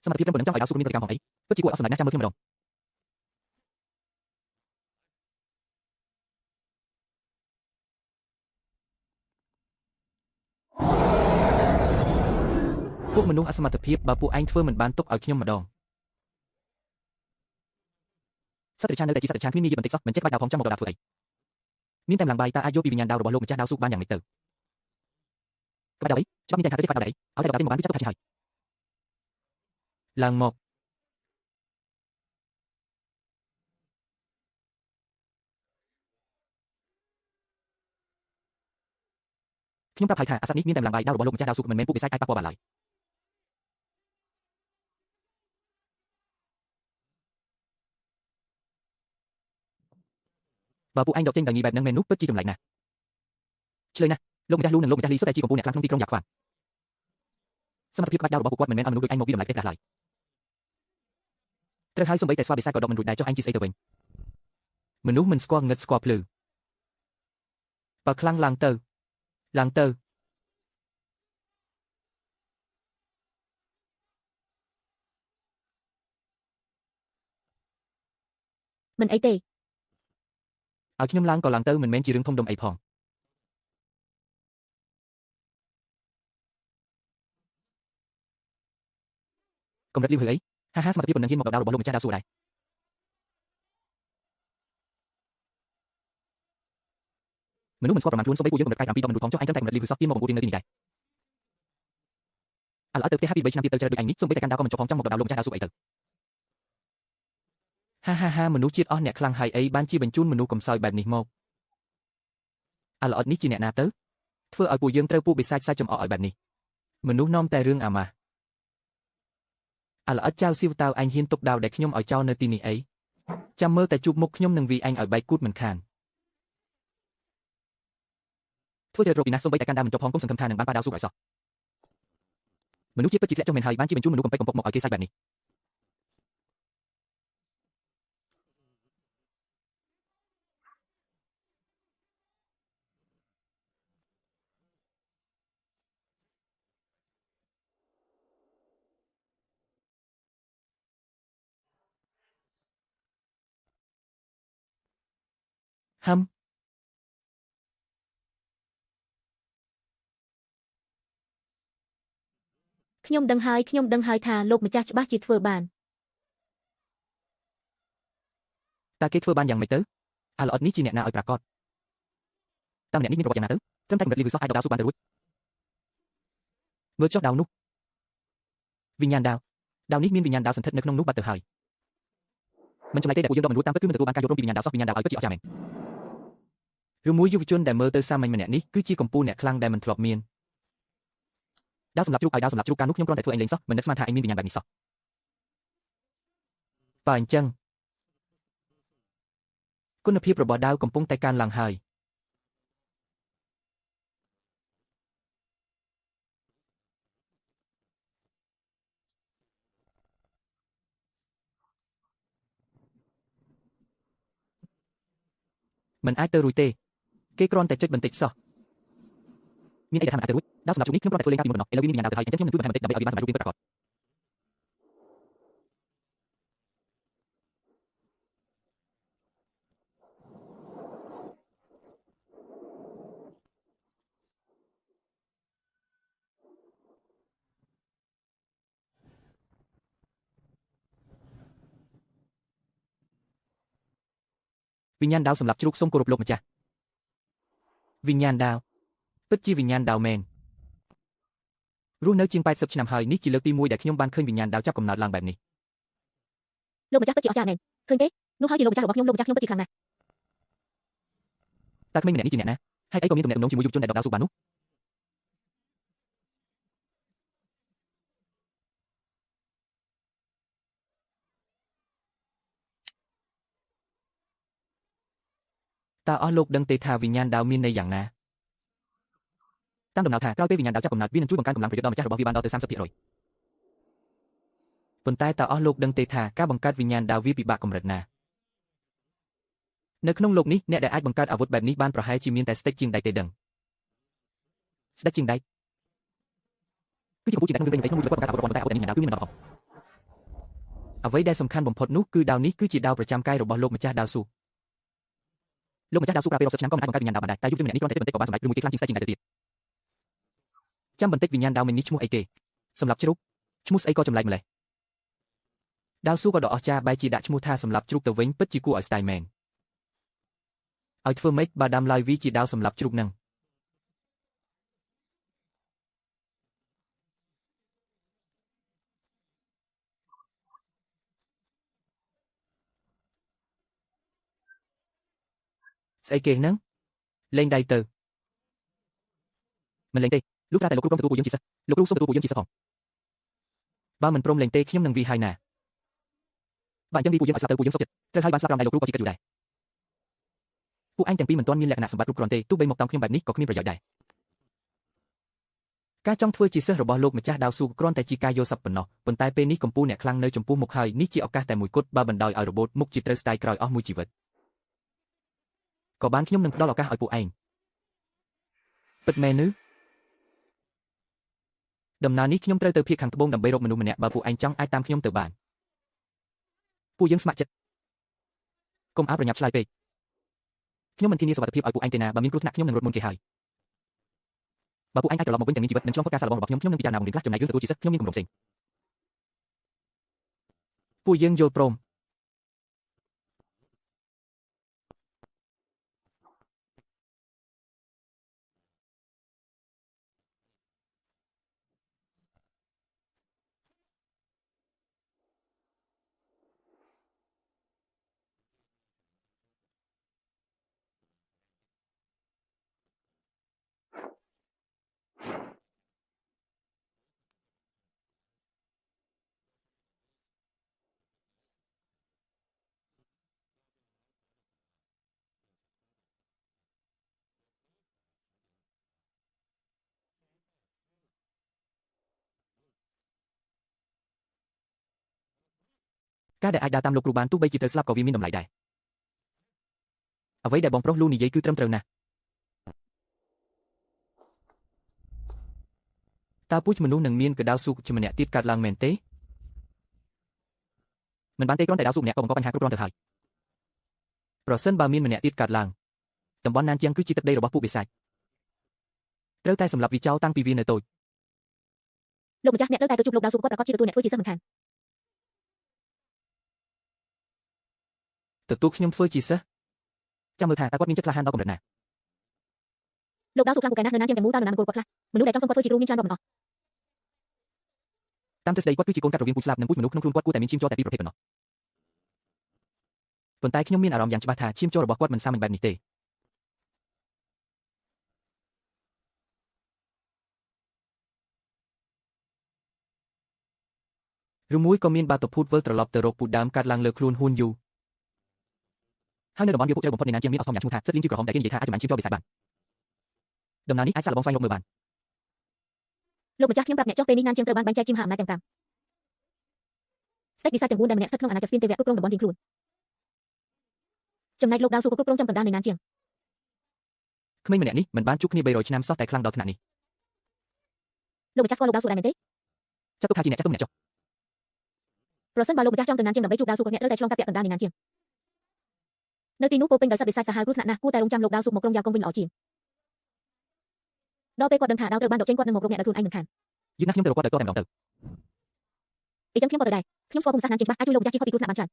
Speaker 1: សមត្ថភាពត្រឹមប៉ុណ្ណឹងចង់ឲ្យដាវស៊ូមានប្រតិកម្មផងអីពិតជាគួរឲ្យអស់សំណាច់ណាស់ចាំមើលខ្ញុំម្ដងពួកមនុស្សអសមត្ថភាពបើពួកឯងធ្វើមិនបានទុកឲ្យខ្ញុំម្ដងសត្វរាជនៅតែជាសត្វរាជគ្មានមារយាទបន្តិចសោះមិនចេះក្បាច់ដាវផងចាំមកដកដាវធ្វើអីមានតែម្លងបាយតើអាចយកពីវិញ្ញាណដាវរបស់លោកម្ចាស់ដាវស៊ូបានយ៉ាងម៉េចទៅក្បាច់ដាវអីច្បាប់មានតែថាទេក្បាច់ដាវអីឲ្យតែដកដាវទេមកបានវាចាប់ទុកថាជាហើយឡើងមកខ្ញុំប្រាប់ហើយថាអាសត្វនេះមានតែម្លងបាយដាវរបស់លោកម្ចាស់ដាវស៊ូមិនមែនពួកបិសាចអាចប៉ះពាល់បានឡើយបើពួកឯងដកចេញដោយងាយបែបហ្នឹងមែននោះពិតជាចម្លែកណាស់ឆ្លើយណាស់លោកម្ចាស់លូនិងលោកម្ចាស់លីសុទ្ធតែជាកំពូលអ្នកខ្លាំងក្នុងទីក្រុងយ៉ាខ្វានសមត្ថភាពក្បាច់ដាវរបស់ពួកគាត់មិនមែនឲ្យមនុស្សដូចឯងមកវាតម្លៃទេដែរឡើយត្រូវហើយសូម្បីតែស្វាបិសាចក៏ដកមិនរួចដែរចុះឯងជាស្អីទៅវិញមនុស្សមិនស្គាល់ងឹតស្គាល់ភ្លឺបើខ្លាំងឡើងទៅ
Speaker 2: មិនអីទេ
Speaker 1: ឲ្យខ្ញុំឡើងក៏ឡើងទៅមិនមែនជារឿងធំដុំអីផងកម្រិតលីវហឺអីហាសមត្ថភាពប៉ុណ្ណឹងហ៊ានមកដកដាវរបស់លោកម្ចាស់ដាវស៊ូដែរមនុស្សមិនស្គាល់ប្រមាណខ្លួនសូម្បីពួកយើងកម្រិតកាយ7ដល់មនុស្សផងចុះឯងត្រឹមតែកម្រិតលីវហឺសោះហ៊ានមកបង្អួតរៀងនៅទីនេះដែរឥឡូវទៅផ្ទះហាពី3ឆ្នាំទៀតទៅជ្រើដូចឯងនេះសូម្បីតែកាន់ដាវក៏មិនចុះផងចង់មកដកដាវលោកម្ចាស់ដាវស៊ូអីទៅមនុស្សជាតិអស់អ្នកខ្លាំងហើយអីបានជាបញ្ជូនមនុស្សកំសោយបែបនេះមកអាល្អិតនេះជាអ្នកណាទៅធ្វើឲ្យពួកយើងត្រូវពួកបិសាចសាច់ចំអកឲ្យបែបនេះមនុស្សនាំតែរឿងអាម៉ាស់អាល្អិតចៅសៀវតាវឯងហ៊ានទុកដាវដែលខ្ញុំឲ្យចោលនៅទីនេះអីចាំមើលតែជួបមុខខ្ញុំនឹងវាយឯងឲ្យបែកគូតមិនខានធ្វើជ្រើរពីណាសូម្បីតែកាន់ដាវមិនចុះផងគុំសង្ឃឹមថានឹងបានប៉ាដាវស៊ូឲ្យសោះមនុស្សជាតិពិតជាធ្លាក់ចុះមែនហើយបានជាបញ្ជូនមនុស្សកំពេចកំពុកមកឲ្យគេសាច់បែបនេះហឹម
Speaker 2: ខ្ញុំដឹងហើយថាលោកម្ចាស់ច្បាស់ជាធ្វើបាន
Speaker 1: តើគេធ្វើបានយ៉ាងម៉េចទៅអាល្អិតនេះជាអ្នកណាឲ្យប្រាកដតើម្នាក់នេះមានប្រវត្តិយ៉ាងណាទៅត្រឹមតែកម្រិតលីវឺសោះអាចដកដាវស៊ូបានទៅរួចមើលចុះដាវនោះ វិញ្ញាណដាវដាវនេះមានវិញ្ញាណដាវសន្ធិដ្ឋនៅក្នុងនោះបាត់ទៅហើយមិនចម្លែកទេដែលពួកយើងរកមិនរួចតាមពិតគឺមិនទទួលបានការយល់ព្រមពីវិញ្ញាណដាវសោះវិញ្ញាណដាវឲ្យពិតជាអស្ចារ្យមែនឬមួយយុវជនដែលមើលទៅសាមញ្ញម្នាក់នេះគឺជាកំពូលអ្នកខ្លាំងដែលមិនធ្លាប់មានដាវសម្រាប់ជ្រូកឲ្យដាវសម្រាប់ជ្រូកកាលនោះខ្ញុំគ្រាន់តែធ្វើឯងលេងសោះមិននឹកស្មានថាឯងមានវិញ្ញាណបែបនេះសោះបើអញ្ចឹងគុណភាពរបស់ដាវកំពុងតែកើនឡើងហើយមិនអាចទៅរួចទេគេគ្រាន់តែចុចបន្តិចសោះមានអីដែលថាមិនអាចទៅរួចដាវសម្រាប់ជ្រូកនេះខ្ញុំគ្រាន់តែធ្វើលេងការពីមុនប៉ុណ្ណោះឥឡូវវាមានវិញ្ញាណដាវទៅហើយអញ្ចឹងខ្ញុំនឹងជួយបន្ថែមបន្តិចដើម្បីឲ្យវាបានសម្រាប់រូបភាពពិតប្រាកដវិញ្ញាណដាវសម្រាប់ជ្រូកសូមគោរពលោកម្ចាស់វិញ្ញាណដាវពិតជាវិញ្ញាណដាវមែនរស់នៅជាង80ឆ្នាំហើយនេះជាលើកទី1ដែលខ្ញុំបានឃើញវិញ្ញាណដាវចាប់កំណើតឡើងបែបនេះ
Speaker 2: លោកម្ចាស់ពិតជាអស្ចារ្យមែនឃើញទេនោះហើយជាលោកម្ចាស់របស់ខ្ញុំលោកម្ចាស់ខ្ញុំពិតជាខ្លាំងណាស់
Speaker 1: តើក្មេងម្នាក់នេះជាអ្នកណាហេតុអីក៏មានទំនាក់ទំនងជាមួយយុវជនដែលដកដាវស៊ូបាននោះតើអស់លោកដឹងទេថាវិញ្ញាណដាវមានន័យយ៉ាងណាតាមដំណើរថាក្រោយពេលវិញ្ញាណដាវចាប់កំណើតវានឹងជួយបង្កើនកម្លាំងប្រយុទ្ធដល់ម្ចាស់របស់វាបានដល់ទៅ30%ប៉ុន្តែតើអស់លោកដឹងទេថាការបង្កើតវិញ្ញាណដាវវាពិបាកកម្រិតណានៅក្នុងโลกនេះអ្នកដែលអាចបង្កើតអាវុធបែបនេះបានប្រហែលជាមានតែស្ដេចជាងដៃទេដឹងស្ដេចជាងដៃគឺជាកម្ពុជាដែលក្នុងរឿងនៃក្នុងមួយប្រកាសអាវុធរបស់តែអាវុធនេះមានដាវគឺមានដំណោះអ្វីដែលសំខាន់បំផុតនោះគឺដាវនេះគឺជាដាវប្រចាំកាយរបស់លោកម្ចាស់ដាវស៊ូលោកម្ចាស់ដាវស៊ូប្រាពេល60ឆ្នាំក៏មិនអាចបង្កើតវិញ្ញាណដាវបានដែរតែយុវជនម្នាក់នេះគ្រាន់តែបន្តិចក៏បានសម្រេចឬមួយគេខ្លាំងជាងស្ដេចជាងដៃទៅទៀតចាំបន្តិចវិញ្ញាណដាវមិញនេះឈ្មោះអីគេសម្រាប់ជ្រូកឈ្មោះស្អីក៏ចម្លែកម្លេះដាវស៊ូក៏ដ៏អស្ចារ្យបែរជាដាក់ឈ្មោះថាសម្រាប់ជ្រូកទៅវិញពិតជាគួរឲ្យស្ដាយមែនឲ្យធ្វើម៉េចបើដាំឡើយវាជាដាវសម្រាប់ជ្រូកនឹងស្អីគេហ្នឹងលេងដៃទៅមិនលេងទេលោកថាតែលោកគ្រូព្រមទទួលពួកយើងជាសិស្សលោកគ្រូសូមទទួលពួកយើងជាសិស្សផងបើមិនព្រមលេងទេខ្ញុំនឹងវាយហើយណាបើអញ្ចឹងវាពួកយើងឲ្យស្លាប់ទៅពួកយើងសុខចិត្តត្រូវឲ្យបានស្លាប់រំដៃលោកគ្រូក៏ជាកិច្ចយូរដែរពួកអញទាំងពីរមិនទាន់មានលក្ខណៈសម្បត្តិគ្រប់គ្រាន់ទេទោះបីមកតង់ខ្ញុំបែបនេះក៏គ្មានប្រយោជន៍ដែរការចង់ធ្វើជាសិស្សរបស់លោកម្ចាស់ដាវស៊ូគ្រាន់តែជាការយល់សប្តិប៉ុណ្ណោះប៉ុន្តែពេលនេះកំពូលអ្នកខ្លាំងនៅចំពោះមុខហើយនេះជាឱកាសតែមួយគត់បើបណ្ដោយឲ្យរបូតមុខជាត្រូវស្ដាយក្រោយអស់មួយជីវិតក៏បានខ្ញុំនឹងផ្ដល់ឱកាសឲ្យពួកឯងពិតមែនឬដំណើរនេះខ្ញុំត្រូវទៅភៀកខាងត្បូងដើម្បីរកមនុស្សម្នាក់បើពួកឯងចង់អាចតាមខ្ញុំទៅបានពួកយើងស្ម័គ្រចិត្តកុំអើប្រញាប់ឆ្លើយពេកខ្ញុំមិនធានាសុវត្ថិភាពឲ្យពួកឯងទេណាបើមានគ្រោះថ្នាក់ខ្ញុំនឹងរត់មុនគេហើយបើពួកឯងអាចត្រឡប់មកវិញទាំងមានជីវិតនិងឆ្លងផុតការសាឡបងរបស់ខ្ញុំនឹងពិចារណាបង្រៀនខ្លះចំណែករឿងទទួលជាសិស្សខ្ញុំមានគម្រោងផ្សេងពួកយើងយល់ព្រមការដែលអាចដើរតាមលោកគ្រូបានទោះបីជាត្រូវស្លាប់ក៏វាមានតម្លៃដែរអ្វីដែលបងប្រុសលូនិយាយគឺត្រឹមត្រូវណាស់តើពូជមនុស្សនឹងមានកដាវស៊ូជាម្នាក់ទៀតកើតឡើងមែនទេមិនបានទេគ្រាន់តែដាវស៊ូម្នាក់ក៏បង្កបញ្ហាគ្រប់គ្រាន់ទៅហើយប្រសិនបើមានម្នាក់ទៀតកើតឡើងតំបន់ណានជាងគឺជាទឹកដីរបស់ពួកបិសាចត្រូវតែសម្លាប់វាចោលតាំងពីវានៅតូច
Speaker 2: លោកម្ចាស់អ្នកត្រូវតែទៅជួបលោកដាវស៊ូគាត់ប្រកាសជាទទួលអ្នកធ្វើជាសិស្សមិនខាន
Speaker 1: ទទួលខ្ញុំធ្វើជាសិស្សចាំមើលថាតើគាត់មានចិត្តក្លាហានដល់កម្រិតណា
Speaker 2: លោកដាវស៊ូខ្លាំងពូកែណាស់នៅណាជាងទាំងមូលតើនរណាមង្គលគាត់ខ្លះមនុស្សដែលចង់សុំគាត់ធ្វើជាគ្រូមានច្រើនរាប់មិនអស់
Speaker 1: តាមទ្រឹស្ដីគាត់គឺជាកូនកាត់រវាងពូជស្លាប់និងពូជមនុស្សក្នុងខ្លួនគាត់គួរតែមានឈាមជ័រតែពីរប្រភេទប៉ុណ្ណោះប៉ុន្តែខ្ញុំមានអារម្មណ៍យ៉ាងច្បាស់ថាឈាមជ័ររបស់គាត់មិនសាមញ្ញបែបនេះទេឬមួយក៏មានបាតុភូតវិលត្រឡប់ទៅរកពូជដើមកាត់ឡើងលើខ្លួនហ៊ួនយូហើយនៅតំបន់វាពួកជ្រៅបំផុតនៃណានជាងមានអស្ចារ្យឈ្មោះថាសិតលីងជឺក្រហមដែលគេនិយាយថាអាចចម្រាញ់ឈាមជ័របិសាចបានដំណើរនេះអាចសាកល្បងស្វែងរកមើលបាន
Speaker 2: លោកម្ចាស់ខ្ញុំប្រាប់អ្នកចុះពេលនេះណានជាងត្រូវបានបែងចែកជាមហាអំណាចទាំង5ស្ដេចវិសាចទាំង4ដែលម្នាក់ស្ថិតក្នុងអាណាចក្រស្ពានទេវៈគ្រប់គ្រងតំបន់រៀងខ្លួនចំណែកលោកដាវស៊ូក៏គ្រប់គ្រងចំកណ្ដាលនៃណានជាង
Speaker 1: ក្មេងម្នាក់នេះមិនបានជួបគ្នា300ឆ្នាំសោះតែខ្លាំងដល់ថ្នាក់នេះ
Speaker 2: លោកម្ចាស់ស្គាល់លោកដាវស៊ូដែរមែនទេ
Speaker 1: ចាត់ទុកថាជាអ្នកចាស់ទុំម្នាក់ចុះ
Speaker 2: ប្រសិនបើលោកម្ចាស់ចង់ទៅណានជាងដើម្បីជួបដាវស៊ូគ្រប់អ្នកត្រូវតែឆ្លងកាត់ពាក់កណ្ដាលនៃណានជាងនៅទីនោះពោពេញដោយសត្វបិសាចសាហាវគ្រោះថ្នាក់ណាស់គួរតែរងចាំលោកដាវស៊ូមកក្រុងយ៉ាកុងវិញល្អជាងដល់ពេលគាត់ដឹងថាដាវត្រូវបានដកចេញគាត់នឹងមករកអ្នកដោយខ្លួនឯងមិនខាន
Speaker 1: យឺតណាស់ខ្ញុំទៅរកគាត់ដោយផ្ទាល់តែម្ដងទៅ
Speaker 2: អីចឹងខ្ញុំក៏ទៅដែរខ្ញុំស្គាល់ភូមិសាស្ត្រណានជាងច្បាស់អាចជួយលោកម្ចាស់ជៀសផុតពីគ្រោះថ្នាក់បានច្រើន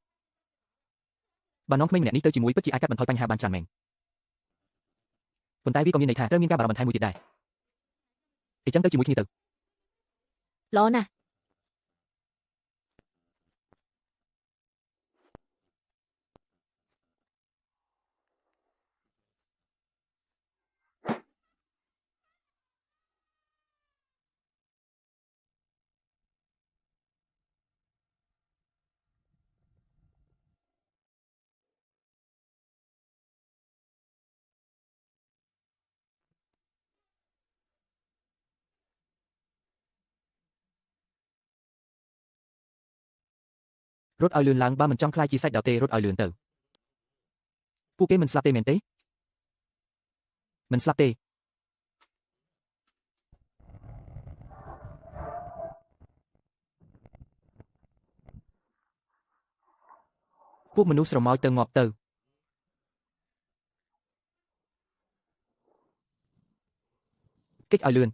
Speaker 1: បើน้องក្មេងម្នាក់នេះទៅជាមួយពិតជាអាចកាត់បន្ថយបញ្ហាបានច្រើនមែនប៉ុន្តែវាក៏មានន័យថាត្រូវមានការបារម្ភបន្ថែមមួយទៀតដែរអីចឹងទៅជាមួយគ្នាទៅ
Speaker 2: ល្អណាស់
Speaker 1: រត់ឲ្យលឿនឡើងបើមិនចង់ខ្លាចជាសាច់ដៅទេរត់ឲ្យលឿនទៅពួកគេមិនស្លាប់ទេមែនទេមិនស្លាប់ទេពួកមនុស្សស្រមោចទៅងាប់ទៅគេចឲ្យលឿន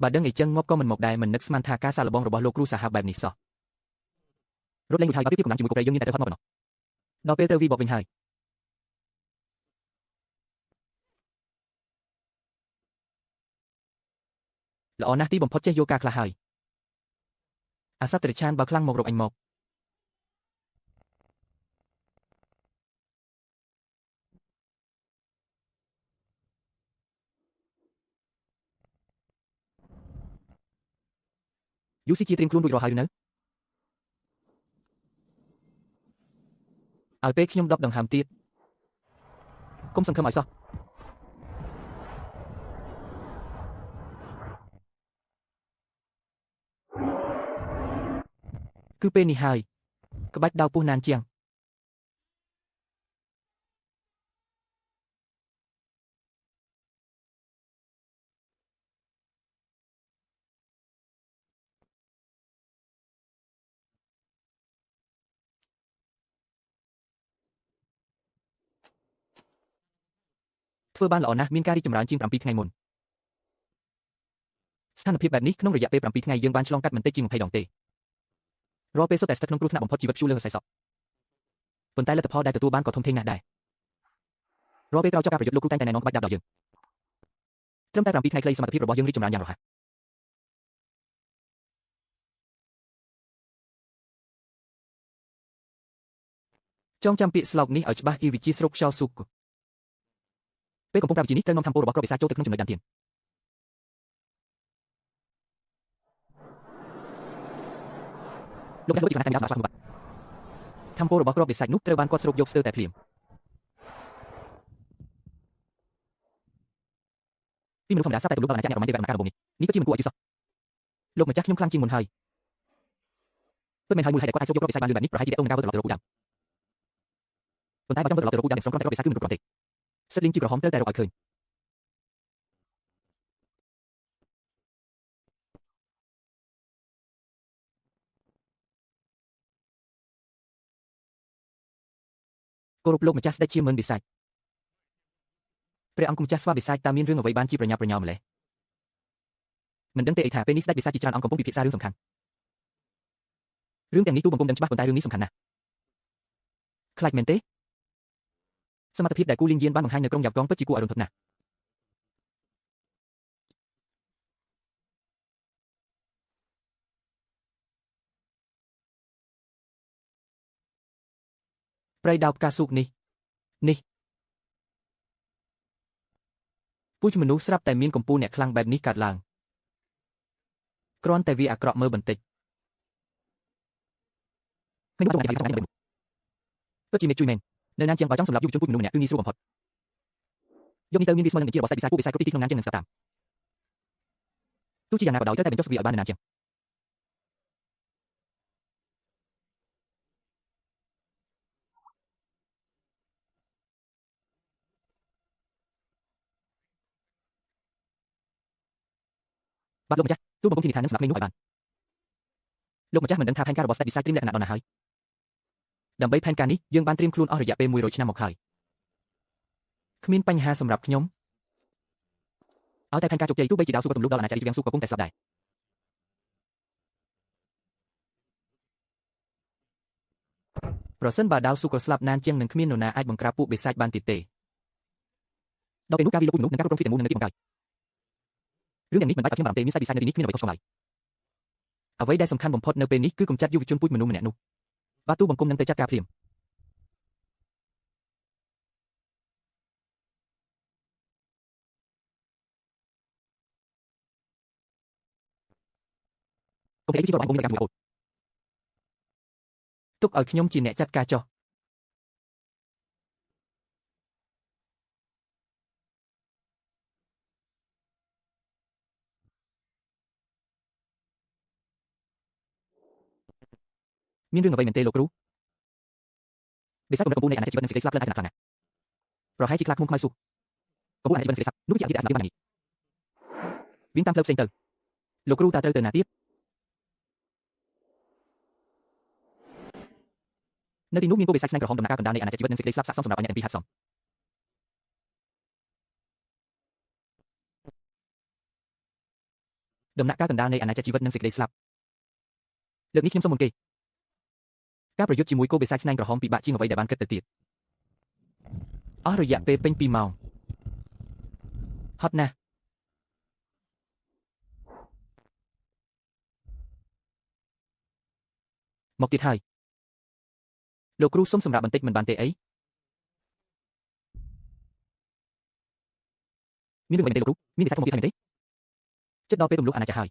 Speaker 1: បើដឹងអីចឹងងាប់ក៏មិនមកដែរមិននឹកស្មានថាការសាកល្បងរបស់លោកគ្រូសាហាវបែបនេះសោះរត់លេងរួចហើយបើពីកម្លាំងជាមួយកូរ៉េយើងមានតែទៅហត់មកប៉ុណ្ណោះដល់ពេលត្រូវវីបបវិញហើយល្អណាស់ទីបំផុតចេះយកការខ្លះហើយអាសត្វតិរច្ឆានបើខ្លាំងមករកអញមកយូស៊ីជាត្រៀមខ្លួនរួចរាល់ហើយឬនៅឲ្យពេលខ្ញុំ10ដង្ហើមទៀតកុំសង្ឃឹមឲ្យសោះគឺពេលនេះហើយក្បាច់ដៅពោះណានជាងធ្វើបានល្អណាស់មានការរីកចម្រើនជាង7ថ្ងៃមុនស្ថានភាពបែបនេះក្នុងរយៈពេល7ថ្ងៃយើងបានឆ្លងកាត់មិនតិចជាង20ដងទេរាល់ពេលសុទ្ធតែស្ថិតក្នុងគ្រោះថ្នាក់បំផុតជីវិតព្យុះលើសរសៃសក់ប៉ុន្តែលទ្ធផលដែលទទួលបានក៏ធំធេងណាស់ដែររាល់ពេលក្រោយចប់ការប្រយុទ្ធលោកគ្រូតែងតែណែនាំក្បាច់ដាបដល់យើងត្រឹមតែ7ថ្ងៃខ្លីសមត្ថភាពរបស់យើងរីកចម្រើនយ៉ាងរហ័សចងចាំពាក្យស្លោកនេះឲ្យច្បាស់អ៊ីវិជាស្រុកខ្យល់ស៊ូកពេលកំពុងប្រើវិជានេះត្រូវនាំធម្មពលរបស់គ្រាប់បិសាចចូលទៅក្នុងចំណុចដានទៀនលោកបានលួចជាកណ្ដាលតែមានស្មារតីបាត់ធម្មពលរបស់គ្រាប់បិសាចនោះត្រូវបានគាត់ស្រូបយកស្ទើរតែភ្លាមពីមនុស្សធម្មតាសាប់តែទម្លាប់ដល់អាណាចក្រអ្នករ៉ូម៉ាញ់ទេវៈដំណើរការរបស់នេះនេះពិតជាមិនគួរឲ្យជឿសោះលោកម្ចាស់ខ្ញុំខ្លាំងជាងមុនហើយពិតមែនហើយមូលហេតុដែលគាត់អាចស្រូបយកគ្រាប់បិសាចបានលឿនបែបនេះប្រហែលជាតកតងនឹងការវិលត្រឡប់ទៅរកពូដើមប៉ុន្តែបើចង់វិលត្រឡប់ទៅរកពូដើមដែលស្រង់គ្រាប់បិសាចគឺមិនគ្រប់គ្រាន់ទេសិតលីងជាក្រហមត្រូវតែរកឲ្យឃើញគោរពលោកម្ចាស់ស្ដេចជាមិនបិសាចព្រះអង្គម្ចាស់ស្វាបិសាចតើមានរឿងអ្វីបានជាប្រញាប់ប្រញាល់ម្ល៉េះមិនដឹងទេអីថាពេលនេះស្ដេចបិសាចជាច្រើនអង្គកំពុងពិភាក្សារឿងសំខាន់រឿងទាំងនេះទូបង្គំដឹងច្បាស់ប៉ុន្តែរឿងនេះសំខាន់ណាស់ខ្លាចមែនទេ សមត្ថភាពដែលគូលីងយានបានបង្ហាញនៅក្រុងយ៉ាវកុងពិតជាគួរឲ្យរំភើបណាស់ព្រៃដៅផ្កាស៊ូកនេះពូជមនុស្សស្រាប់តែមានកម្ពូលអ្នកខ្លាំងបែបនេះកើតឡើងគ្រាន់តែវាអាក្រក់មើលបន្តិចគ្មានបាច់បង្ហាញពីក្នុងពិតជាមេជួយមែននៅណានជាងបើចង់សម្រាប់យុវជនពូជមនុស្សម្នាក់គឺងាយស្រួលបំផុតយកនេះទៅមានវាស្មើនឹងបញ្ជារបស់សាច់វិស័យគ្រប់ទីក្នុងណានជាងនឹងស្រាប់តាមទោះជាយ៉ាងណាក៏ដោយត្រូវតែបញ្ចុះស្វីឲ្យបាននៅណានជាងបាទលោកម្ចាស់ទូបង្គំធានាថានឹងសម្រាប់ក្មេងនោះឲ្យបានលោកម្ចាស់មិនដឹងថាផែនការរបស់សាច់វិស័យត្រៀមលក្ខណៈដល់ណាហើយដើម្បីផែនការនេះយើងបានត្រៀមខ្លួនអស់រយៈពេល100ឆ្នាំមកហើយគ្មានបញ្ហាសម្រាប់ខ្ញុំឲ្យតែផែនការជោគជ័យទោះបីជាដៅស៊ូក៏ទម្លុះដល់អាណាចក្ររាជវាំងស៊ូក៏គង់តែស្លាប់ដែរប្រសិនបើដៅស៊ូក៏ស្លាប់ណានជាងនឹងគ្មាននរណាអាចបង្ក្រាបពួកបិសាចបានទៀតទេដល់ពេលនោះការវិលពូជមនុស្សនឹងការគ្រប់គ្រងទីទាំងមូលនឹងនៅទីបង្កើតរឿងទាំងនេះមិនបាច់ឲ្យខ្ញុំបារម្ភទេមានសាច់វិស័យនៅទីនេះគ្មានអ្វីខុសឆ្គងឡើយអ្វីដែលសំខាន់បំផុតនៅពេលនេះគឺកម្ចាត់យុវជនពូជមនុស្សម្នាក់នោះបាទទូបង្គំនឹងទៅចាត់ការភ្លាមកុំភ្លេចជីវរបស់បងមួយការមួយអូនទុកឲ្យខ្ញុំជាអ្នកចាត់ការចុះមានរឿងអ្វីមែនទេលោកគ្រូបិសាចកម្រិតកម្ពូលនៃអាណាចក្រជីវិតនឹងសេចក្តីស្លាប់ក្លិនអាចខ្លាំងណាស់ប្រហែលជាខ្លាឃ្មុំខ្មៅស៊ូកម្ពូលអាណាចក្រជីវិតនឹងសេចក្តីស្លាប់នោះជាអភិរក្សសម្បត្តិបានយ៉ាងនេះវិញតាមផ្លូវផ្សេងទៅលោកគ្រូតើត្រូវទៅណាទៀតនៅទីនោះមានគោបិសាចស្នែងក្រហមដំណាក់កាលកណ្ដាលនៃអាណាចក្រជីវិតនឹងសេចក្តីស្លាប់ស័ក្តិសមសម្រាប់ឲ្យអ្នកទាំងពីរហាត់សមដំណាក់កាលកណ្ដាលនៃអាណាចក្រជីវិតនឹងសេចក្តីស្លាប់លើកនេះខ្ញុំសូមមុនគេការប្រយុទ្ធជាមួយគោបិសាចស្នែងក្រហមពិបាកជាងអ្វីដែលបានគិតទៅទៀតអស់រយៈពេលពេញ2ម៉ោងហត់ណាស់មកទៀតហើយលោកគ្រូសុំសម្រាប់បន្តិចមិនបានទេអីមានរឿងអ្វីមែនទេលោកគ្រូមានវិស័យធំមកទៀតហើយមែនទេចិត្តដល់ពេលទម្លុះអាណាចក្រហើយ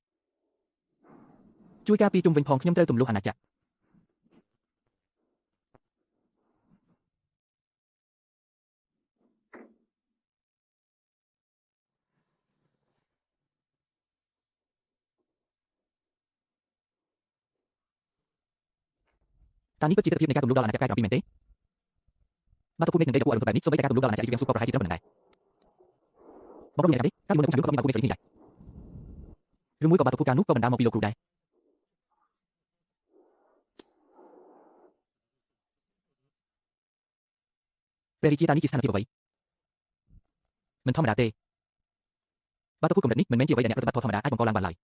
Speaker 1: ជួយការពីជុំវិញផងខ្ញុំត្រូវទម្លុះអាណាចក្រតើនេះពិតជាទិដ្ឋភាពនៃការទម្លុះដល់អាណាចក្រកែ7មែនទេបាទតើពូមេនឹងដេកគួរឲ្យរំភើបបែបនេះសូម្បីតែការទម្លុះដល់អាណាចក្ររាជវាំងស៊ូក៏ប្រហែលជាត្រូវប៉ុណ្ណឹងដែរបងប្រុសអ្នកទេការទម្លុះនឹងខ្ញុំក៏មានសេរីនេះដែរឬមួយក៏បាទតើពូការនោះក៏បណ្ដាលមកពីលោកគ្រូដែរព្រះរាជាតើនេះជាស្ថានភាពអ្វីមិនធម្មតាទេបាទតើពូកម្រិតនេះមិនមែនជាអ្វីដែលអ្នកប្រតិបត្តិធម៌ធម្មតាអាចបង្កឡើងបានឡើយ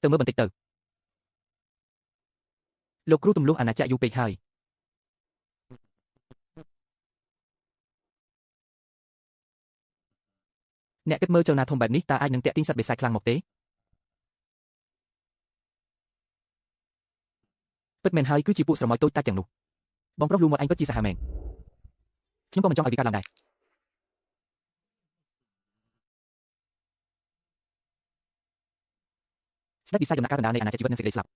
Speaker 1: ទៅមើលបន្តិចទៅលោកគ្រូទម្លុះអាណាចក្រយូរពេកហើយអ្នកគិតមើលចលនាធំបែបនេះតើអាចនឹងតាក់ទាញសត្វបិសាចខ្លាំងមកទេពិតមែនហើយគឺជាពួកស្រមោចតូចតាចទាំងនោះបងប្រុសលូមាត់ឯងពិតជាសាហាវមែនខ្ញុំក៏មិនចង់ឲ្យវាកើតឡើងដែរស្ដេចបិសាចដំណាក់កាលកណ្ដាលនៃអាណាចក្រជីវិតនឹងសេចក្តីស្លាប់